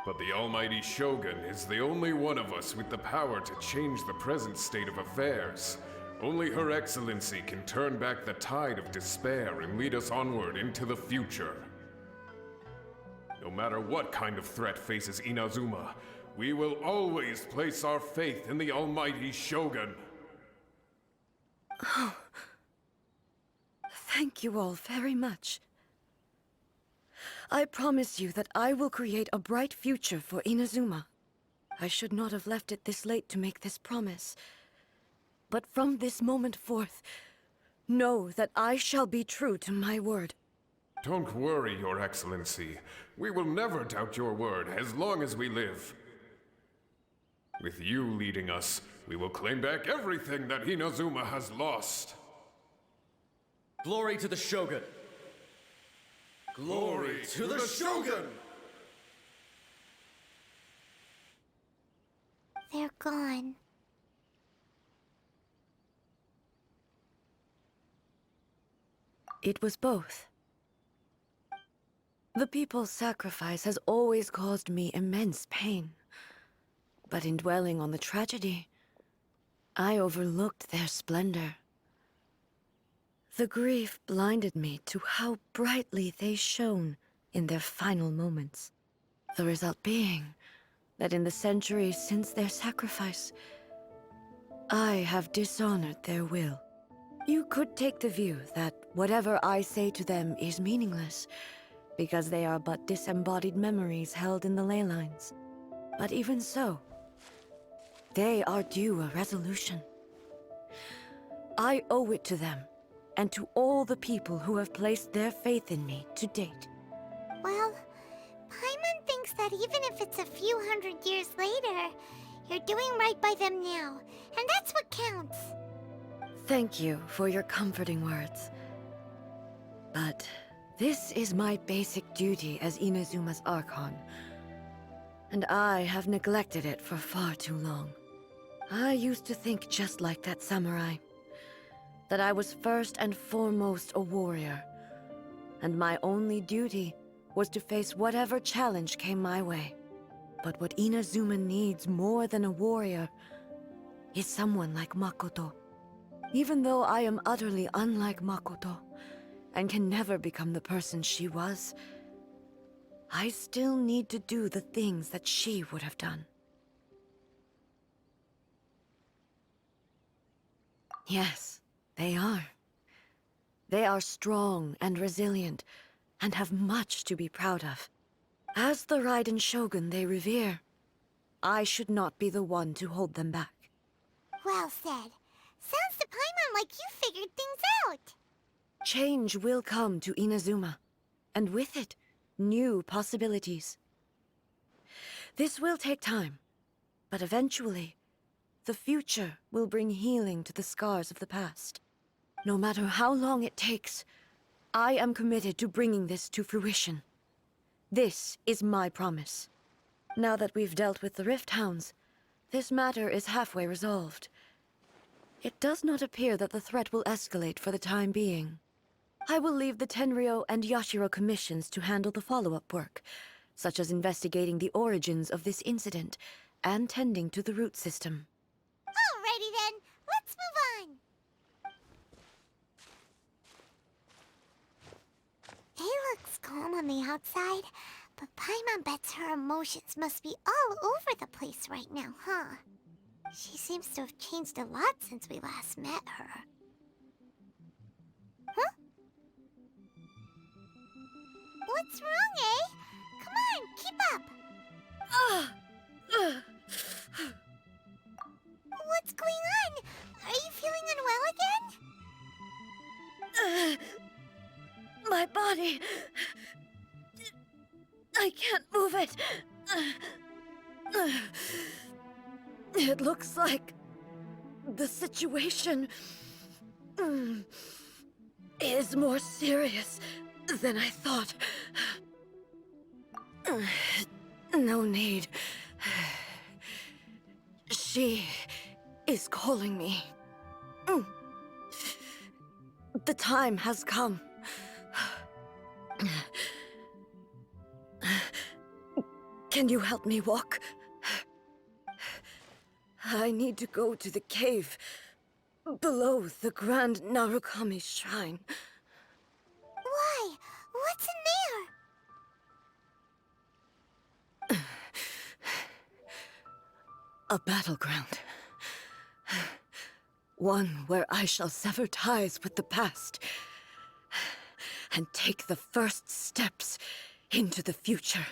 But the almighty Shogun is the only one of us with the power to change the present state of affairs. Only Her Excellency can turn back the tide of despair and lead us onward into the future. No matter what kind of threat faces Inazuma, we will always place our faith in the almighty Shogun. Oh. Thank you all very much. I promise you that I will create a bright future for Inazuma. I should not have left it this late to make this promise. But from this moment forth, know that I shall be true to my word. Don't worry, Your Excellency. We will never doubt your word as long as we live. With you leading us, we will claim back everything that Inazuma has lost. Glory to the Shogun! Glory to the Shogun! They're gone. It was both. The people's sacrifice has always caused me immense pain. But in dwelling on the tragedy, I overlooked their splendor. The grief blinded me to how brightly they shone in their final moments. The result being that in the centuries since their sacrifice, I have dishonored their will. You could take the view that whatever I say to them is meaningless, because they are but disembodied memories held in the ley lines. But even so, they are due a resolution. I owe it to them, and to all the people who have placed their faith in me to date. Well, Paimon thinks that even if it's a few hundred years later, you're doing right by them now, and that's what counts. Thank you for your comforting words. But this is my basic duty as Inazuma's Archon, and I have neglected it for far too long. I used to think just like that samurai, that I was first and foremost a warrior, and my only duty was to face whatever challenge came my way. But what Inazuma needs more than a warrior is someone like Makoto. Even though I am utterly unlike Makoto, and can never become the person she was, I still need to do the things that she would have done. Yes, they are. They are strong and resilient, and have much to be proud of. As the Raiden Shogun they revere, I should not be the one to hold them back. Well said. Sounds to Paimon like you figured things out. Change will come to Inazuma, and with it, new possibilities. This will take time, but eventually, the future will bring healing to the scars of the past. No matter how long it takes, I am committed to bringing this to fruition. This is my promise. Now that we've dealt with the Rift Hounds, this matter is halfway resolved. It does not appear that the threat will escalate for the time being. I will leave the Tenryo and Yashiro commissions to handle the follow-up work, such as investigating the origins of this incident and tending to the root system. Alrighty then, let's move on. It looks calm on the outside, but Paimon bets her emotions must be all over the place right now, huh? She seems to have changed a lot since we last met her. Huh? What's wrong, eh? Come on, keep up! My body. I can't move it. It looks like the situation is more serious than I thought. No need. She is calling me. The time has come. Can you help me walk? I need to go to the cave below the Grand Narukami Shrine. Why? What's in there? A battleground. One where I shall sever ties with the past and take the first steps into the future.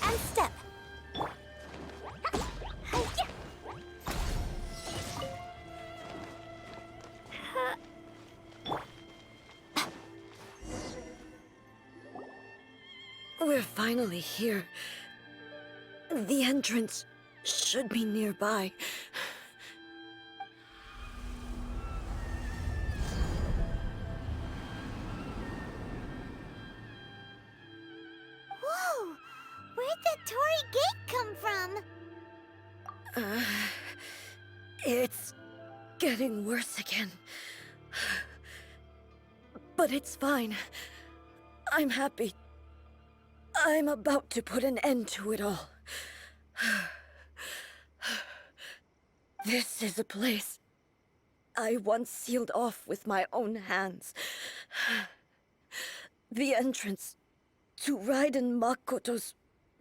And step. We're finally here. The entrance should be nearby. Whoa! Where'd that Torii gate come from? It's getting worse again. But it's fine. I'm happy. I'm about to put an end to it all. This is a place I once sealed off with my own hands. The entrance to Raiden Makoto's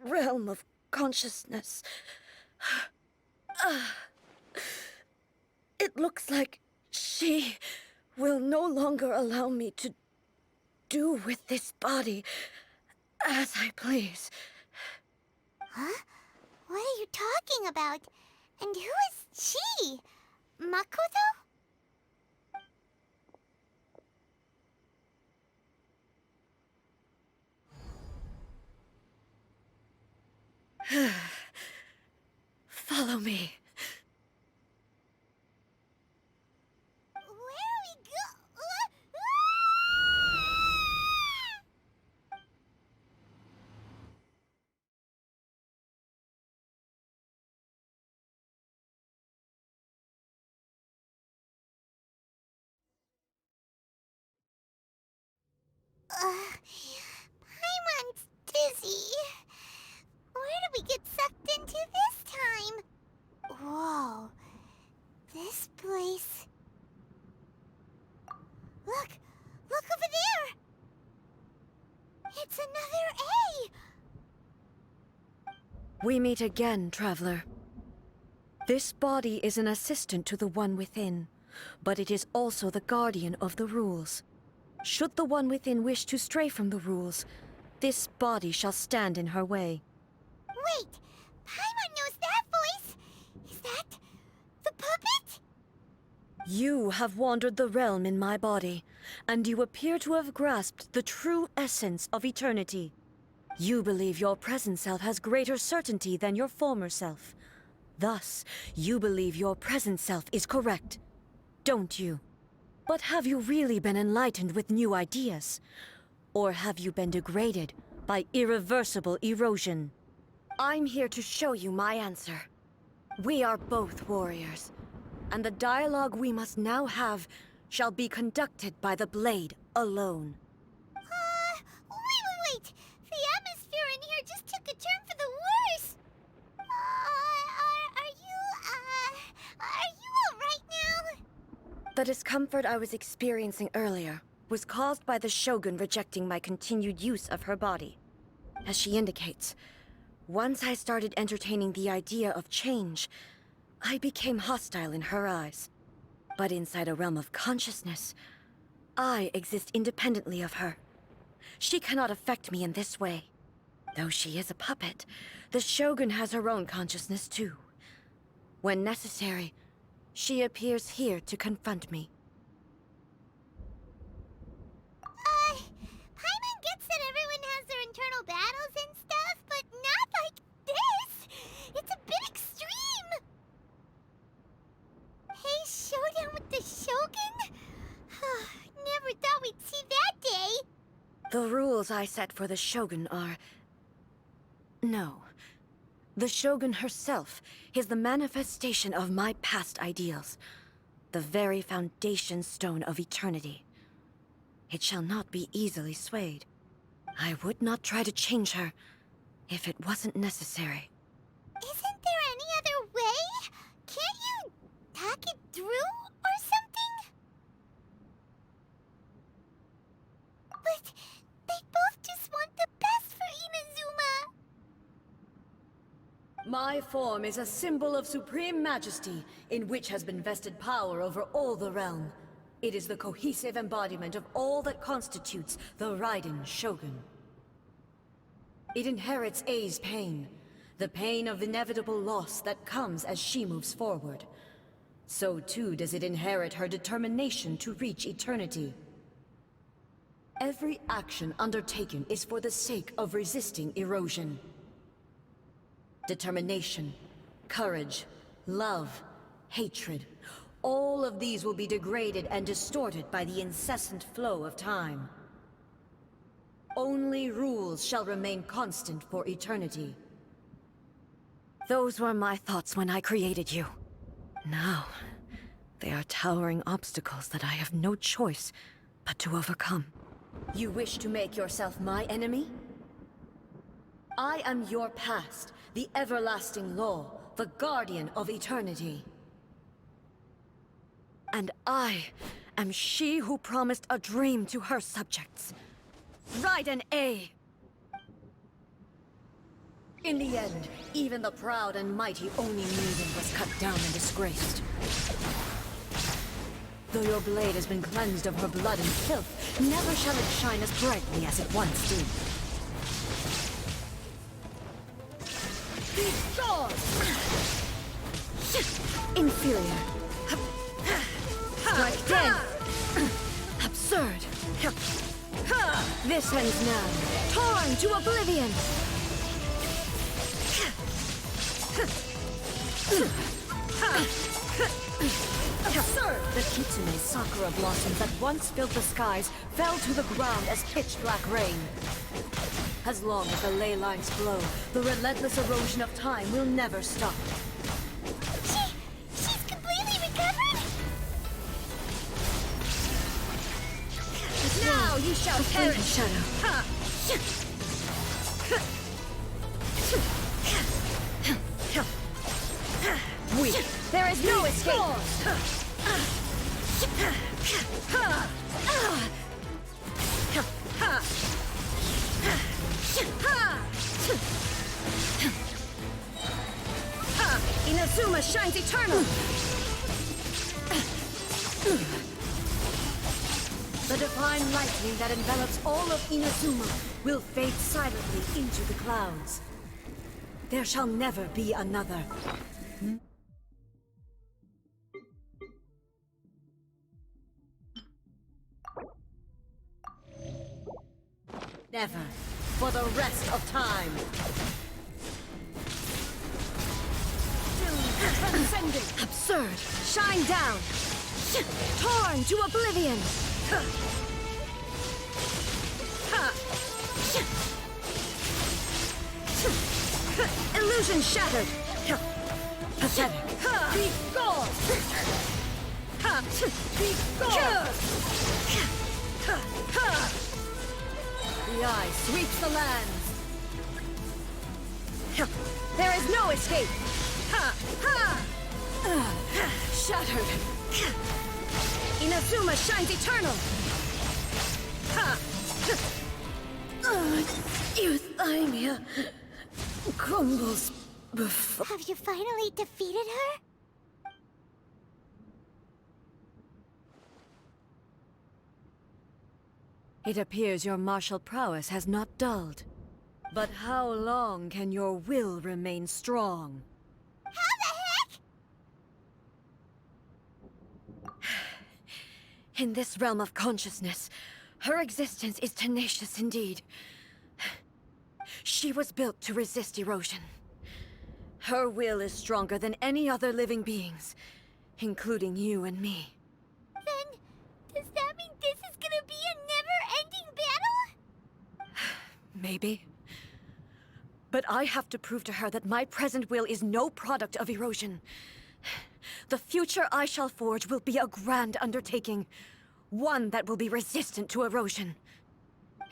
realm of consciousness. It looks like she will no longer allow me to do with this body as I please. Huh? What are you talking about? And who is she? Makoto? Follow me. Where are we go? Paimon's dizzy. Where did we get sucked into this time? Whoa. This place... Look! Look over there! It's another A! We meet again, traveler. This body is an assistant to the One Within, but it is also the guardian of the rules. Should the One Within wish to stray from the rules, this body shall stand in her way. Wait! Paimon knows that voice! Is that... the puppet? You have wandered the realm in my body, and you appear to have grasped the true essence of eternity. You believe your present self has greater certainty than your former self. Thus, you believe your present self is correct, don't you? But have you really been enlightened with new ideas? Or have you been degraded by irreversible erosion? I'm here to show you my answer. We are both warriors, and the dialogue we must now have shall be conducted by the blade alone. Wait! The atmosphere in here just took a turn for the worse! Are you alright now? The discomfort I was experiencing earlier was caused by the Shogun rejecting my continued use of her body. As she indicates, once I started entertaining the idea of change, I became hostile in her eyes. But inside a realm of consciousness, I exist independently of her. She cannot affect me in this way. Though she is a puppet, the Shogun has her own consciousness too. When necessary, she appears here to confront me. Paimon gets that everyone has their internal battles and stuff, but not like this! It's a bit extreme! Hey, showdown with the Shogun? Never thought we'd see that day! The rules I set for the Shogun are... No. The Shogun herself is the manifestation of my past ideals. The very foundation stone of eternity. It shall not be easily swayed. I would not try to change her if it wasn't necessary. Isn't there any other way? Can't you talk it through or something? But they both just want the best for Inazuma. My form is a symbol of supreme majesty, in which has been vested power over all the realm. It is the cohesive embodiment of all that constitutes the Raiden Shogun. It inherits Ei's pain, the pain of inevitable loss that comes as she moves forward. So too does it inherit her determination to reach eternity. Every action undertaken is for the sake of resisting erosion. Determination, courage, love, hatred, all of these will be degraded and distorted by the incessant flow of time. Only rules shall remain constant for eternity. Those were my thoughts when I created you. Now, they are towering obstacles that I have no choice but to overcome. You wish to make yourself my enemy? I am your past, the everlasting law, the guardian of eternity. And I am she who promised a dream to her subjects. Raiden A! In the end, even the proud and mighty Oni Mugen was cut down and disgraced. Though your blade has been cleansed of her blood and filth, never shall it shine as brightly as it once did. Be gone! Inferior. Strike dead! Absurd! This ends now, torn to oblivion! Absurd! The Kitsune Sakura blossoms that once filled the skies fell to the ground as pitch-black rain. As long as the ley lines flow, the relentless erosion of time will never stop. She's completely recovered? Now Now you shall perish! Shadow. Ha! Weak. There is no escape! Inazuma shines eternal! The divine lightning that envelops all of Inazuma will fade silently into the clouds. There shall never be another. Never, for the rest of time. Transcending! Absurd! Shine down! Torn to oblivion! Illusion shattered! Pathetic! Be gone! Be gone! The eye sweeps the lands. There is no escape. Shattered. Inazuma shines eternal. Euthymia crumbles before... Have you finally defeated her? It appears your martial prowess has not dulled. But how long can your will remain strong? How the heck? In this realm of consciousness, her existence is tenacious indeed. She was built to resist erosion. Her will is stronger than any other living being's, including you and me. Then, does that mean this is gonna be a never-ending battle? Maybe. But I have to prove to her that my present will is no product of erosion. The future I shall forge will be a grand undertaking. One that will be resistant to erosion.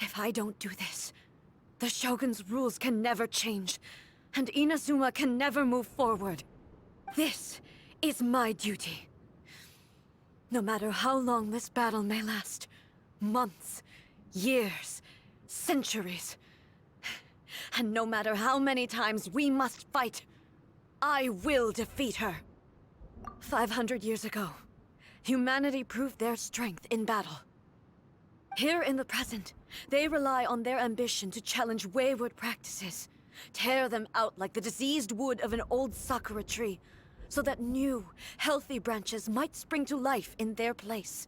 If I don't do this, the Shogun's rules can never change, and Inazuma can never move forward. This is my duty. No matter how long this battle may last, months, years, centuries, and no matter how many times we must fight, I will defeat her. 500 years ago, humanity proved their strength in battle. Here in the present, they rely on their ambition to challenge wayward practices, tear them out like the diseased wood of an old sakura tree, so that new, healthy branches might spring to life in their place.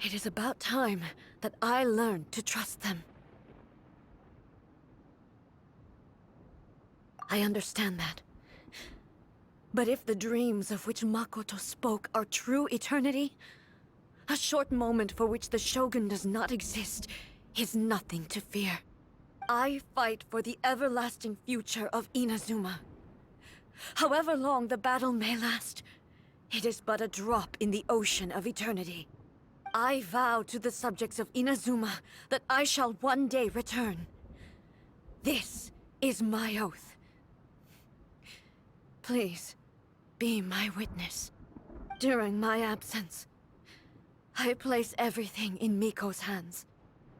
It is about time that I learned to trust them. I understand that. But if the dreams of which Makoto spoke are true eternity, a short moment for which the Shogun does not exist is nothing to fear. I fight for the everlasting future of Inazuma. However long the battle may last, it is but a drop in the ocean of eternity. I vow to the subjects of Inazuma that I shall one day return. This is my oath. Please, be my witness. During my absence, I place everything in Miko's hands.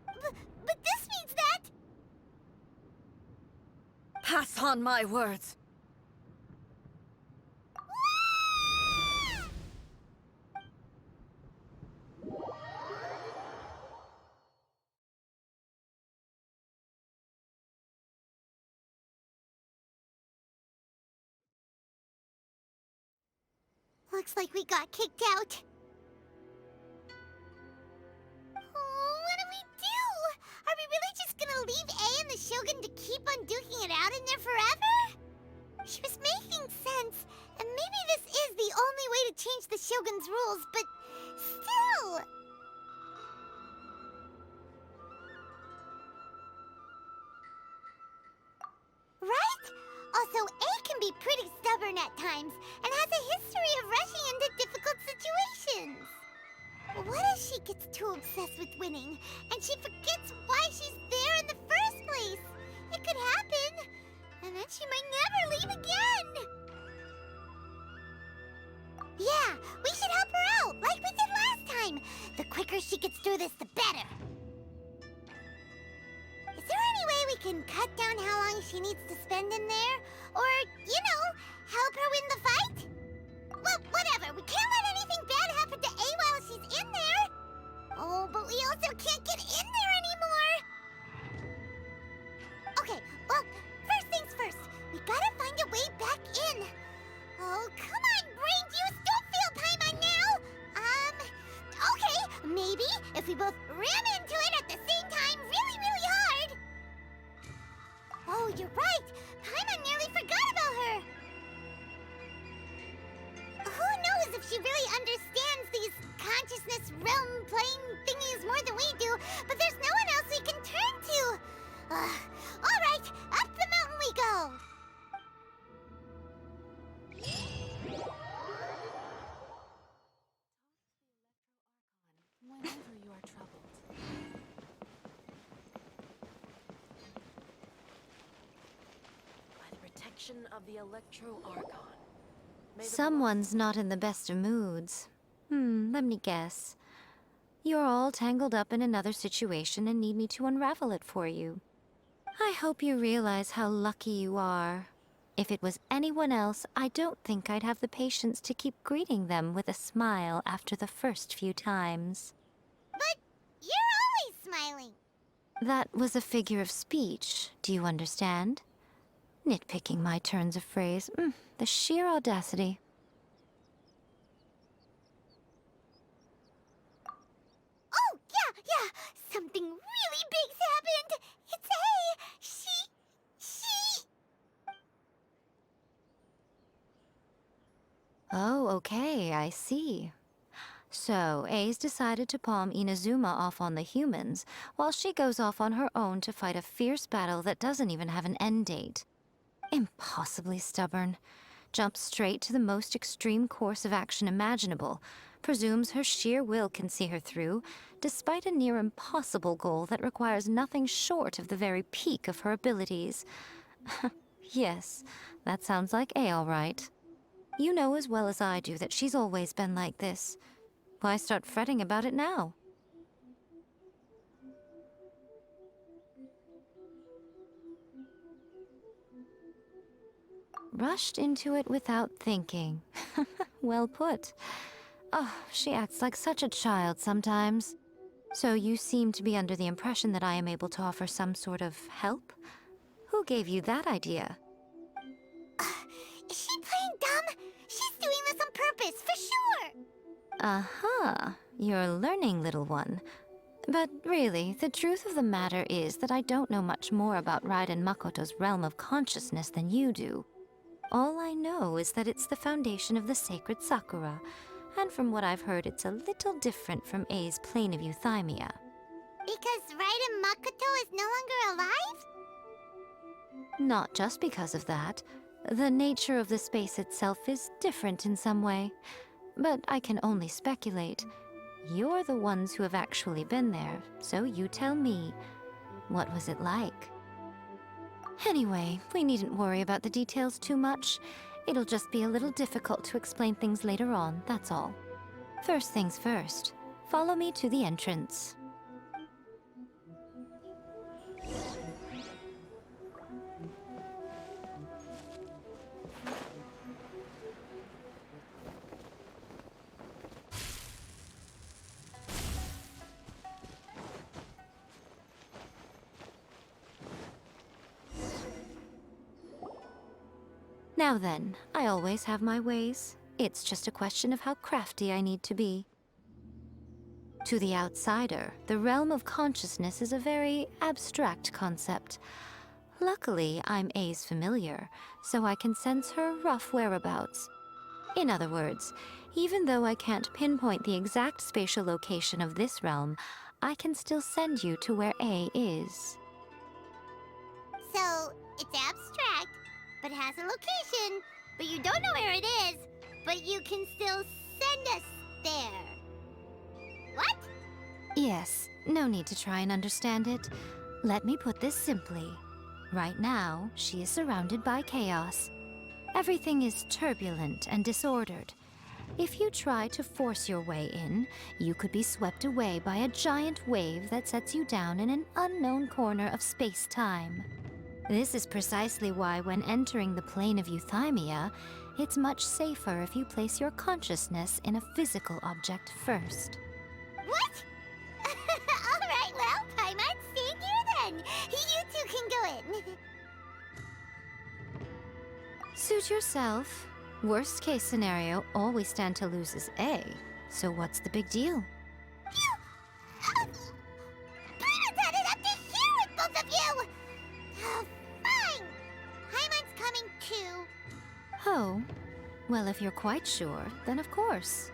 But this means that... Pass on my words. Looks like we got kicked out. Oh, what do we do? Are we really just gonna leave A and the Shogun to keep on duking it out in there forever? She was making sense, and maybe this is the only way to change the Shogun's rules, but still... Right? Also, A can be pretty stubborn at times, and has a history of rushing into difficult situations. What is she gets too obsessed with winning, and she forgets why she's there in the first place. It could happen, and then she might never leave again. Yeah, we should help her out, like we did last time. The quicker she gets through this, the better. Is there any way we can cut down how long she needs to spend in there? Or, help her win the fight? Well, whatever. We can't let anything bad happen to A while she's in there. Oh, but we also can't get in there anymore. Okay, well, first things first. We gotta find a way back in. Oh, come on, brain juice. Don't feel Paimon now. Okay. Maybe if we both ram into it at the same time really, really hard. Oh, you're right. Paimon nearly forgot about her. Who knows if she really understands these consciousness realm plane thingies more than we do, but there's no one else we can turn to. All right, up the mountain we go. Whenever you are troubled. By the protection of the Electro Archon. Someone's not in the best of moods. Let me guess. You're all tangled up in another situation and need me to unravel it for you. I hope you realize how lucky you are. If it was anyone else, I don't think I'd have the patience to keep greeting them with a smile after the first few times. But you're always smiling. That was a figure of speech, do you understand? Nitpicking my turns of phrase. The sheer audacity. Oh, yeah. Something really big's happened. It's she... Oh, okay, I see. So, A's decided to palm Inazuma off on the humans, while she goes off on her own to fight a fierce battle that doesn't even have an end date. Impossibly stubborn. Jumps straight to the most extreme course of action imaginable, presumes her sheer will can see her through, despite a near impossible goal that requires nothing short of the very peak of her abilities. Yes, that sounds like A all right. You know as well as I do that she's always been like this. Why start fretting about it now? Rushed into it without thinking. Well put. Oh, she acts like such a child sometimes. So you seem to be under the impression that I am able to offer some sort of help? Who gave you that idea? Is she playing dumb? She's doing this on purpose, for sure. Uh-huh. You're learning, little one. But really, the truth of the matter is that I don't know much more about Raiden Makoto's realm of consciousness than you do. All I know is that it's the foundation of the sacred Sakura, and from what I've heard, it's a little different from A's plane of euthymia. Because Raiden Makoto is no longer alive? Not just because of that. The nature of the space itself is different in some way. But I can only speculate. You're the ones who have actually been there, so you tell me. What was it like? Anyway, we needn't worry about the details too much. It'll just be a little difficult to explain things later on, that's all. First things first, follow me to the entrance. Now then, I always have my ways. It's just a question of how crafty I need to be. To the outsider, the realm of consciousness is a very abstract concept. Luckily, I'm A's familiar, so I can sense her rough whereabouts. In other words, even though I can't pinpoint the exact spatial location of this realm, I can still send you to where A is. So, it's abstract, but has a location, but you don't know where it is, but you can still send us there. What? Yes, no need to try and understand it. Let me put this simply. Right now, she is surrounded by chaos. Everything is turbulent and disordered. If you try to force your way in, you could be swept away by a giant wave that sets you down in an unknown corner of space-time. This is precisely why when entering the plane of euthymia, it's much safer if you place your consciousness in a physical object first. What? Alright, well, Paimon, stay here then. You two can go in. Suit yourself. Worst case scenario, all we stand to lose is A. So what's the big deal? Paimon's had it up to here with both of you! Oh, fine! Paimon's coming too. Oh, well, if you're quite sure, then of course.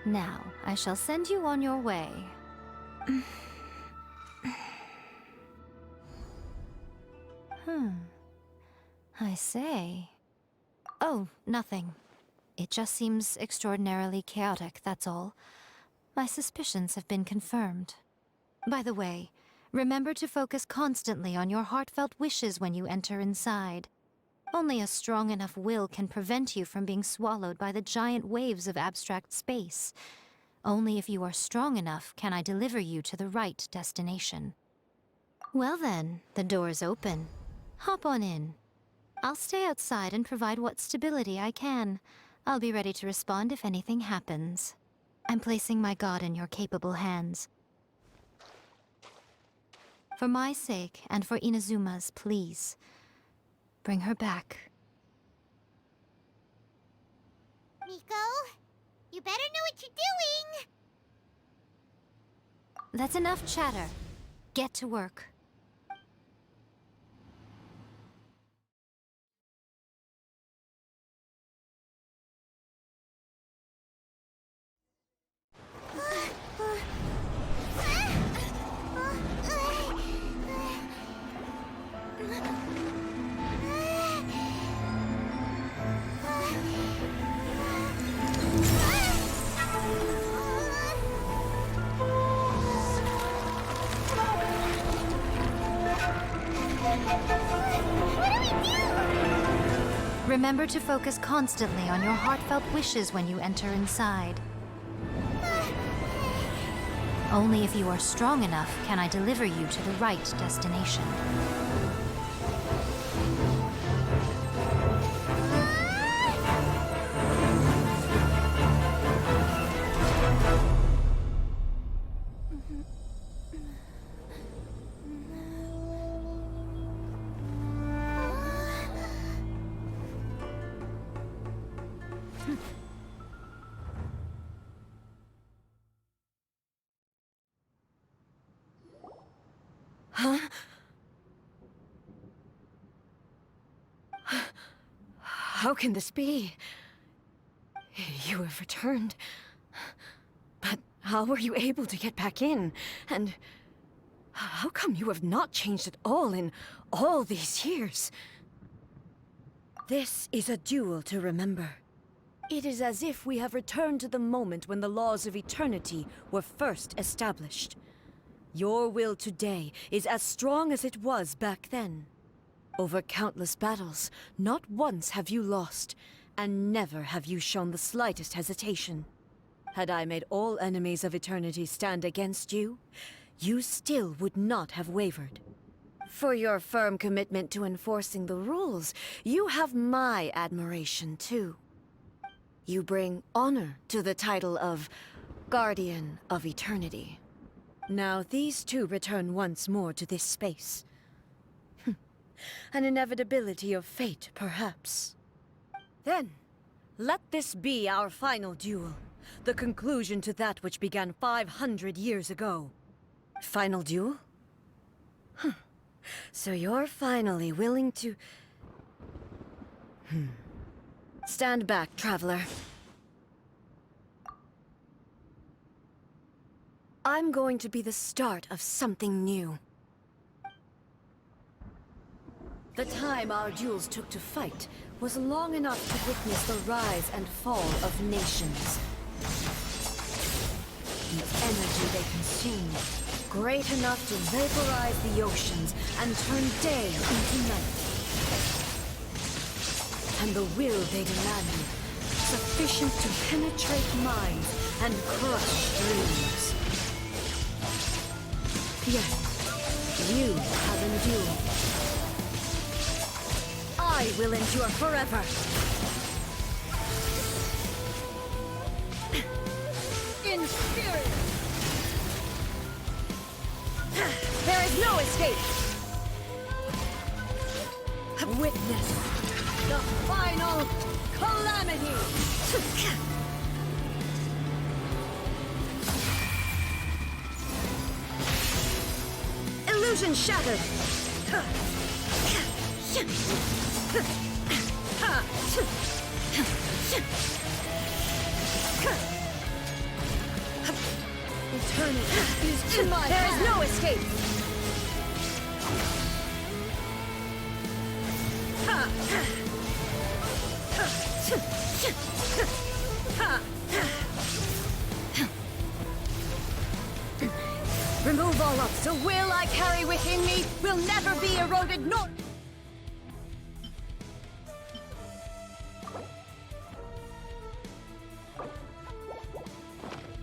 Now, I shall send you on your way. I say. Oh, nothing. It just seems extraordinarily chaotic, that's all. My suspicions have been confirmed. By the way, remember to focus constantly on your heartfelt wishes when you enter inside. Only a strong enough will can prevent you from being swallowed by the giant waves of abstract space. Only if you are strong enough can I deliver you to the right destination. Well then, the door is open. Hop on in. I'll stay outside and provide what stability I can. I'll be ready to respond if anything happens. I'm placing my god in your capable hands. For my sake, and for Inazuma's, please. Bring her back. Miko, you better know what you're doing! That's enough chatter. Get to work. Remember to focus constantly on your heartfelt wishes when you enter inside. Only if you are strong enough can I deliver you to the right destination. Huh? How can this be? You have returned. But how were you able to get back in? And how come you have not changed at all in all these years? This is a duel to remember. It is as if we have returned to the moment when the laws of eternity were first established. Your will today is as strong as it was back then. Over countless battles, not once have you lost, and never have you shown the slightest hesitation. Had I made all enemies of eternity stand against you, you still would not have wavered. For your firm commitment to enforcing the rules, you have my admiration too. You bring honor to the title of Guardian of Eternity. Now these two return once more to this space. An inevitability of fate, perhaps. Then, let this be our final duel. The conclusion to that which began 500 years ago. Final duel? So you're finally willing to... Stand back, traveler. I'm going to be the start of something new. The time our duels took to fight was long enough to witness the rise and fall of nations. the energy they consume, great enough to vaporize the oceans and turn day into night. And the will they demanded, sufficient to penetrate minds and crush dreams. Yet, you have endured. I will endure forever. In spirit! There is no escape! Witness the final calamity! Illusion shattered! Eternity is in my hand. There is no escape! Remove all of the will I carry within me will never be eroded nor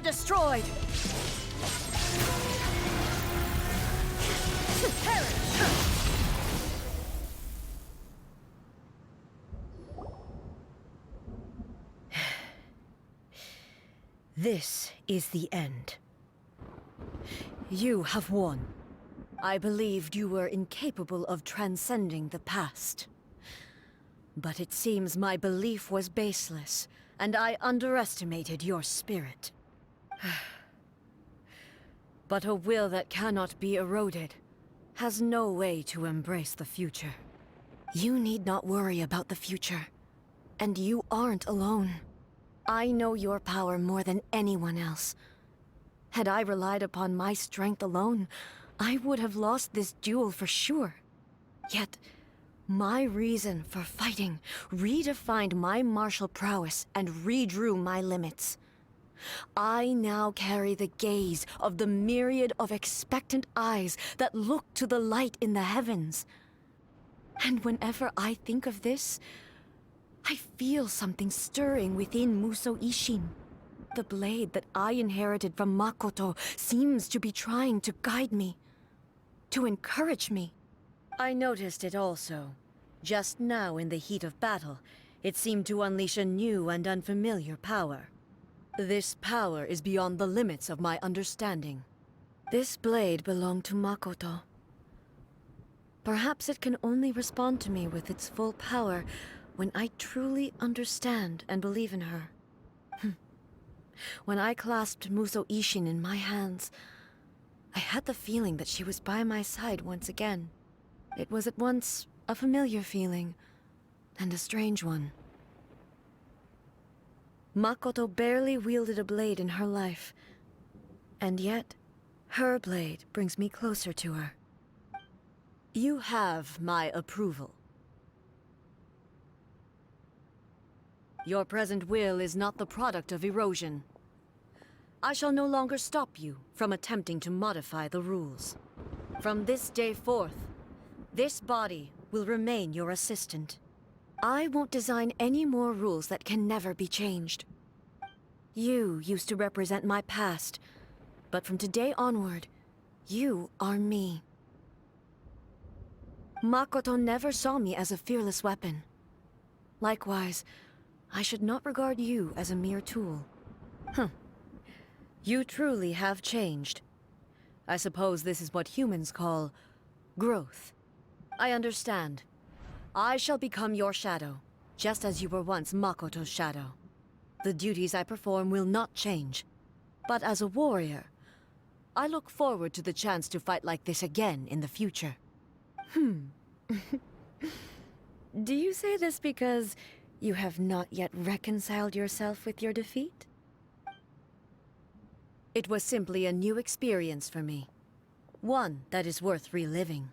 destroyed. Perish. This is the end. You have won. I believed you were incapable of transcending the past. But it seems my belief was baseless, and I underestimated your spirit. But a will that cannot be eroded has no way to embrace the future. You need not worry about the future, and you aren't alone. I know your power more than anyone else. Had I relied upon my strength alone, I would have lost this duel for sure. Yet, my reason for fighting redefined my martial prowess and redrew my limits. I now carry the gaze of the myriad of expectant eyes that look to the light in the heavens. And whenever I think of this, I feel something stirring within Muso Ishin. The blade that I inherited from Makoto seems to be trying to guide me, to encourage me. I noticed it also. Just now in the heat of battle, it seemed to unleash a new and unfamiliar power. This power is beyond the limits of my understanding. This blade belonged to Makoto. Perhaps it can only respond to me with its full power when I truly understand and believe in her. When I clasped Muso Ishin in my hands, I had the feeling that she was by my side once again. It was at once a familiar feeling and a strange one. Makoto barely wielded a blade in her life, and yet her blade brings me closer to her. You have my approval. Your present will is not the product of erosion. I shall no longer stop you from attempting to modify the rules. From this day forth, this body will remain your assistant. I won't design any more rules that can never be changed. You used to represent my past, but from today onward, you are me. Makoto never saw me as a fearless weapon. Likewise, I should not regard you as a mere tool. You truly have changed. I suppose this is what humans call growth. I understand. I shall become your shadow, just as you were once Makoto's shadow. The duties I perform will not change. But as a warrior, I look forward to the chance to fight like this again in the future. Do you say this because you have not yet reconciled yourself with your defeat? It was simply a new experience for me. One that is worth reliving.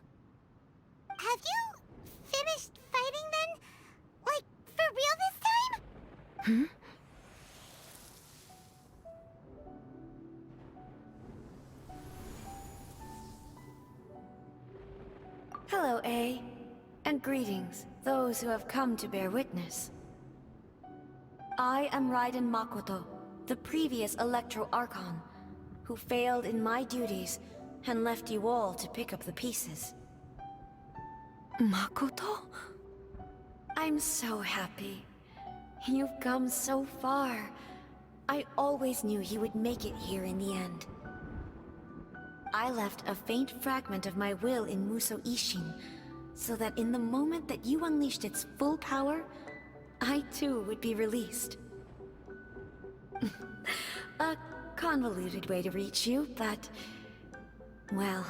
Have you finished fighting then? Like, for real this time? Hello, A. And greetings, those who have come to bear witness. I am Raiden Makoto, the previous Electro Archon, who failed in my duties and left you all to pick up the pieces. Makoto? I'm so happy. You've come so far. I always knew you would make it here in the end. I left a faint fragment of my will in Muso Ishin, so that in the moment that you unleashed its full power, I too would be released. A convoluted way to reach you, but... well,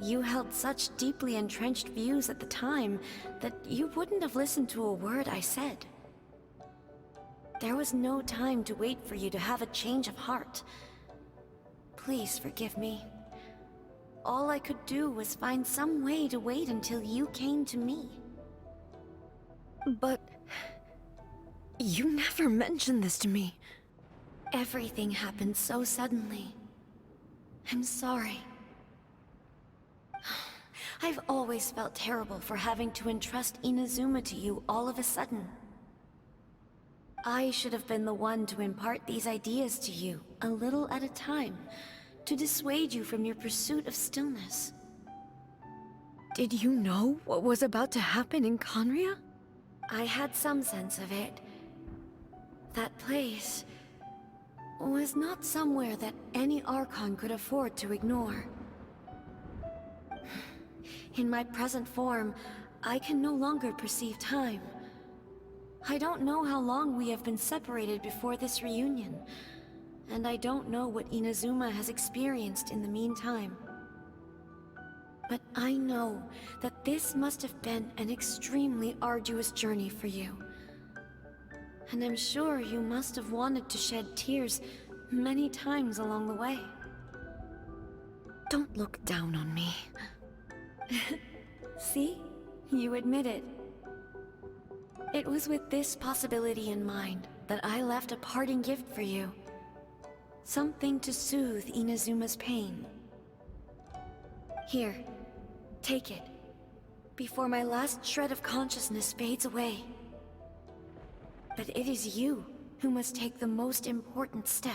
you held such deeply entrenched views at the time that you wouldn't have listened to a word I said. There was no time to wait for you to have a change of heart. Please forgive me. All I could do was find some way to wait until you came to me. But... you never mentioned this to me. Everything happened so suddenly. I'm sorry. I've always felt terrible for having to entrust Inazuma to you all of a sudden. I should have been the one to impart these ideas to you, a little at a time, to dissuade you from your pursuit of stillness. Did you know what was about to happen in Conria? I had some sense of it. That place was not somewhere that any Archon could afford to ignore. In my present form, I can no longer perceive time. I don't know how long we have been separated before this reunion, and I don't know what Inazuma has experienced in the meantime. But I know that this must have been an extremely arduous journey for you. And I'm sure you must have wanted to shed tears many times along the way. Don't look down on me. See? You admit it. It was with this possibility in mind that I left a parting gift for you. Something to soothe Inazuma's pain. Here, take it, before my last shred of consciousness fades away. But it is you who must take the most important step.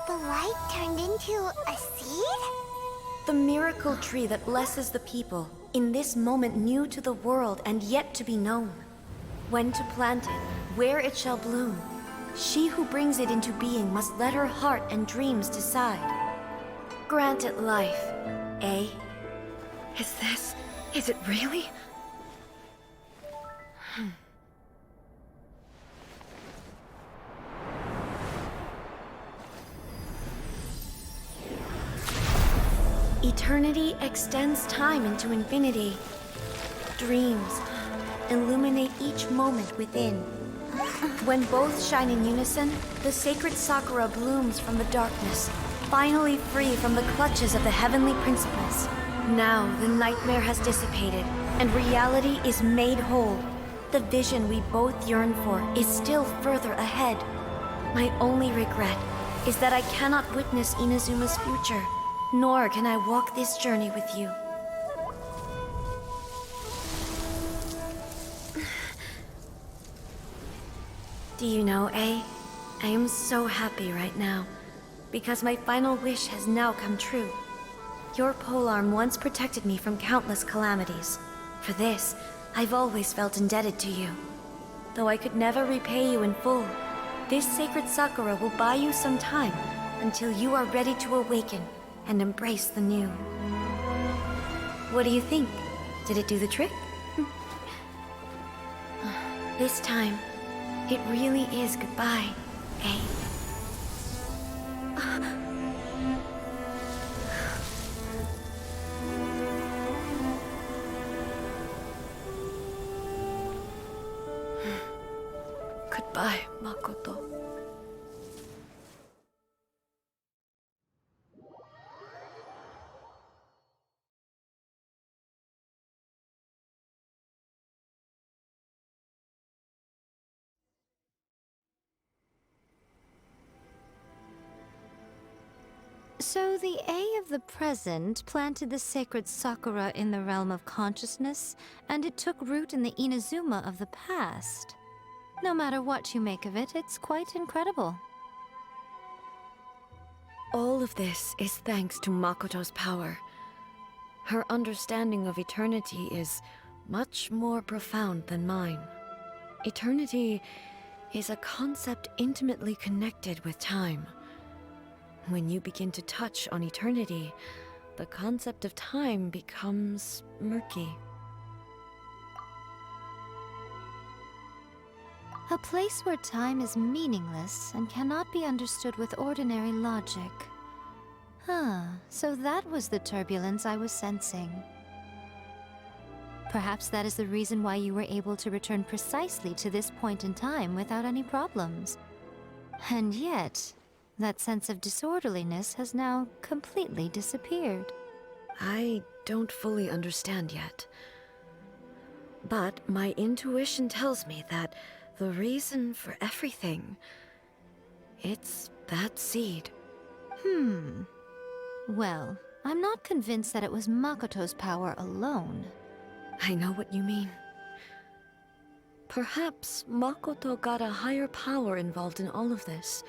The light turned into a seed? The miracle tree that blesses the people, in this moment new to the world and yet to be known. When to plant it, where it shall bloom. She who brings it into being must let her heart and dreams decide. Grant it life, eh? Is it really? Eternity extends time into infinity. Dreams illuminate each moment within. When both shine in unison, the sacred Sakura blooms from the darkness, finally free from the clutches of the heavenly principles. Now the nightmare has dissipated, and reality is made whole. The vision we both yearn for is still further ahead. My only regret is that I cannot witness Inazuma's future, nor can I walk this journey with you. Do you know, A? I am so happy right now, because my final wish has now come true. Your polearm once protected me from countless calamities. For this, I've always felt indebted to you. Though I could never repay you in full, this sacred Sakura will buy you some time until you are ready to awaken and embrace the new. What do you think? Did it do the trick? This time, it really is goodbye, eh? Goodbye, Makoto. So the A of the present planted the sacred Sakura in the realm of consciousness, and it took root in the Inazuma of the past. No matter what you make of it, it's quite incredible. All of this is thanks to Makoto's power. Her understanding of eternity is much more profound than mine. Eternity is a concept intimately connected with time. When you begin to touch on eternity, the concept of time becomes murky. A place where time is meaningless and cannot be understood with ordinary logic. So that was the turbulence I was sensing. Perhaps that is the reason why you were able to return precisely to this point in time without any problems. And yet, that sense of disorderliness has now completely disappeared. I don't fully understand yet. But my intuition tells me that the reason for everything, it's that seed. Well, I'm not convinced that it was Makoto's power alone. I know what you mean. Perhaps Makoto got a higher power involved in all of this.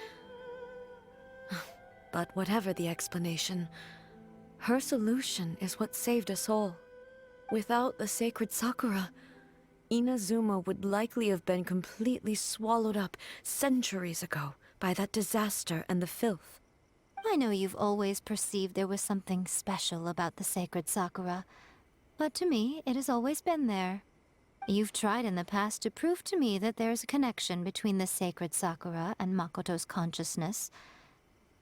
But whatever the explanation, her solution is what saved us all. Without the sacred Sakura, Inazuma would likely have been completely swallowed up centuries ago by that disaster and the filth. I know you've always perceived there was something special about the sacred Sakura, but to me, it has always been there. You've tried in the past to prove to me that there's a connection between the sacred Sakura and Makoto's consciousness,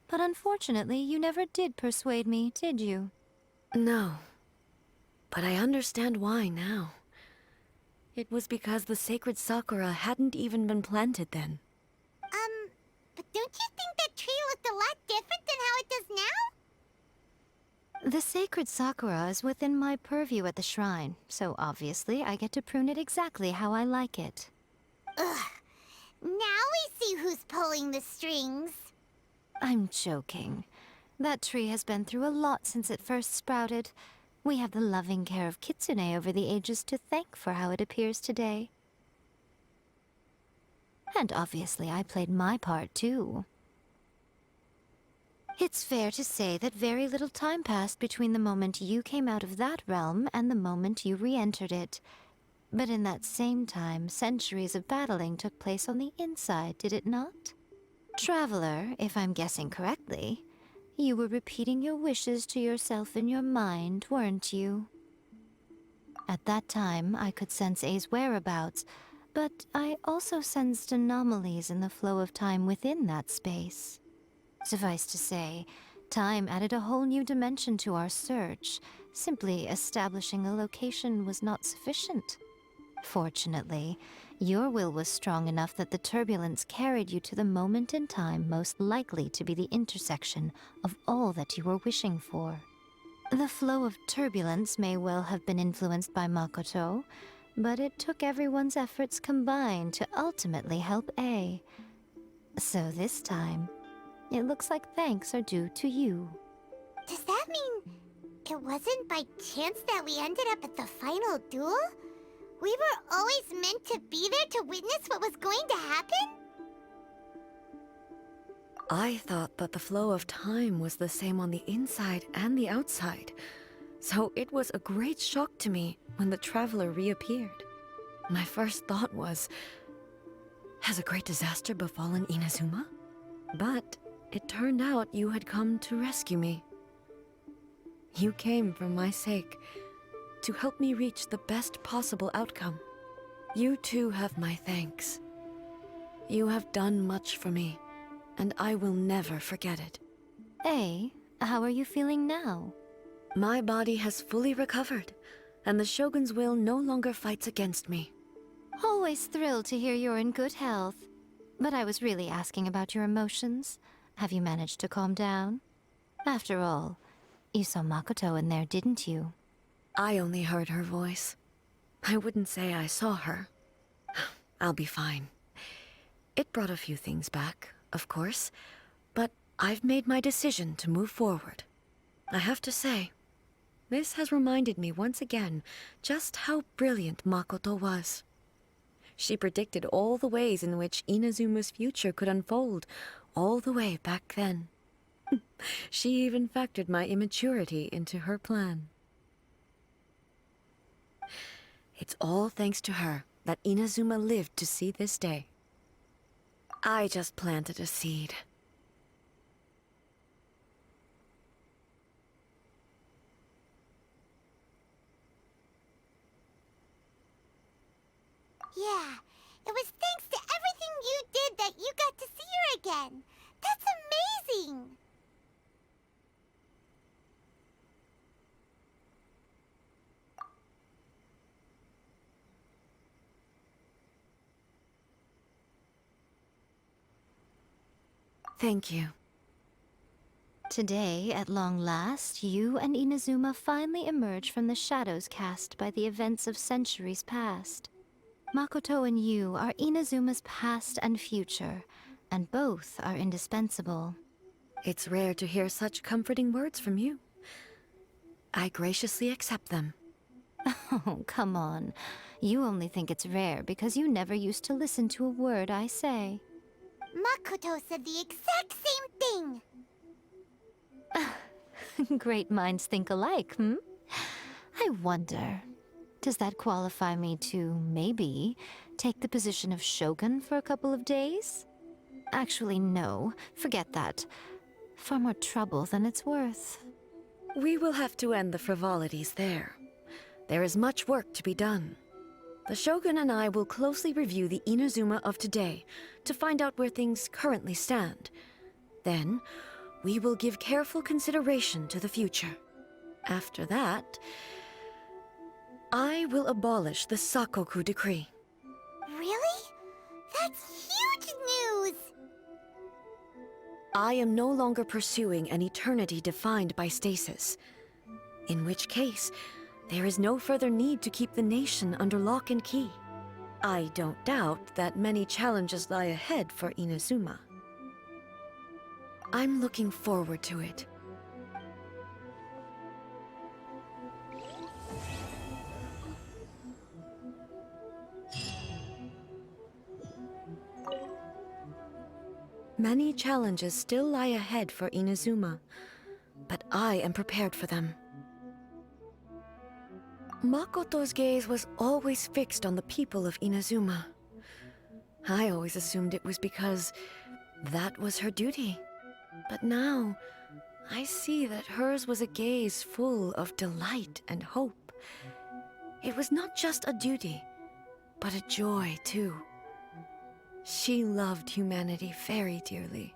but unfortunately, you never did persuade me, did you? No. But I understand why now. It was because the sacred Sakura hadn't even been planted then. But don't you think that tree looked a lot different than how it does now? The sacred Sakura is within my purview at the shrine, so obviously I get to prune it exactly how I like it. Ugh. Now we see who's pulling the strings. I'm joking. That tree has been through a lot since it first sprouted. We have the loving care of Kitsune over the ages to thank for how it appears today. And obviously I played my part too. It's fair to say that very little time passed between the moment you came out of that realm and the moment you re-entered it. But in that same time, centuries of battling took place on the inside, did it not? Traveler, if I'm guessing correctly, you were repeating your wishes to yourself in your mind, weren't you? At that time, I could sense A's whereabouts, but I also sensed anomalies in the flow of time within that space. Suffice to say, time added a whole new dimension to our search. Simply establishing a location was not sufficient. Fortunately, your will was strong enough that the turbulence carried you to the moment in time most likely to be the intersection of all that you were wishing for. The flow of turbulence may well have been influenced by Makoto, but it took everyone's efforts combined to ultimately help A. So this time, it looks like thanks are due to you. Does that mean it wasn't by chance that we ended up at the final duel? We were always meant to be there to witness what was going to happen? I thought that the flow of time was the same on the inside and the outside, so it was a great shock to me when the traveler reappeared. My first thought was, has a great disaster befallen Inazuma? But it turned out you had come to rescue me. You came for my sake, to help me reach the best possible outcome. You too have my thanks. You have done much for me, and I will never forget it. A, how are you feeling now? My body has fully recovered, and the Shogun's will no longer fights against me. Always thrilled to hear you're in good health. But I was really asking about your emotions. Have you managed to calm down? After all, you saw Makoto in there, didn't you? I only heard her voice. I wouldn't say I saw her. I'll be fine. It brought a few things back, of course, but I've made my decision to move forward. I have to say, this has reminded me once again just how brilliant Makoto was. She predicted all the ways in which Inazuma's future could unfold, all the way back then. She even factored my immaturity into her plan. It's all thanks to her that Inazuma lived to see this day. I just planted a seed. Yeah, it was thanks to everything you did that you got to see her again. That's amazing! Thank you. Today, at long last, you and Inazuma finally emerge from the shadows cast by the events of centuries past. Makoto and you are Inazuma's past and future, and both are indispensable. It's rare to hear such comforting words from you. I graciously accept them. Oh, come on. You only think it's rare because you never used to listen to a word I say. Makoto said the exact same thing! Great minds think alike, hmm? I wonder, does that qualify me to, maybe, take the position of Shogun for a couple of days? Actually, no. Forget that. Far more trouble than it's worth. We will have to end the frivolities there. There is much work to be done. The Shogun and I will closely review the Inazuma of today to find out where things currently stand. Then, we will give careful consideration to the future. After that, I will abolish the Sakoku decree. Really? That's huge news! I am no longer pursuing an eternity defined by stasis. In which case, there is no further need to keep the nation under lock and key. I don't doubt that many challenges lie ahead for Inazuma. I'm looking forward to it. Many challenges still lie ahead for Inazuma, but I am prepared for them. Makoto's gaze was always fixed on the people of Inazuma. I always assumed it was because that was her duty. But now, I see that hers was a gaze full of delight and hope. It was not just a duty, but a joy, too. She loved humanity very dearly.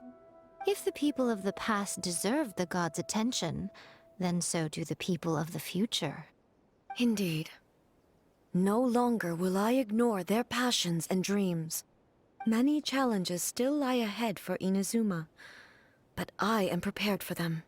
If the people of the past deserve the god's attention, then so do the people of the future. Indeed. No longer will I ignore their passions and dreams. Many challenges still lie ahead for Inazuma, but I am prepared for them.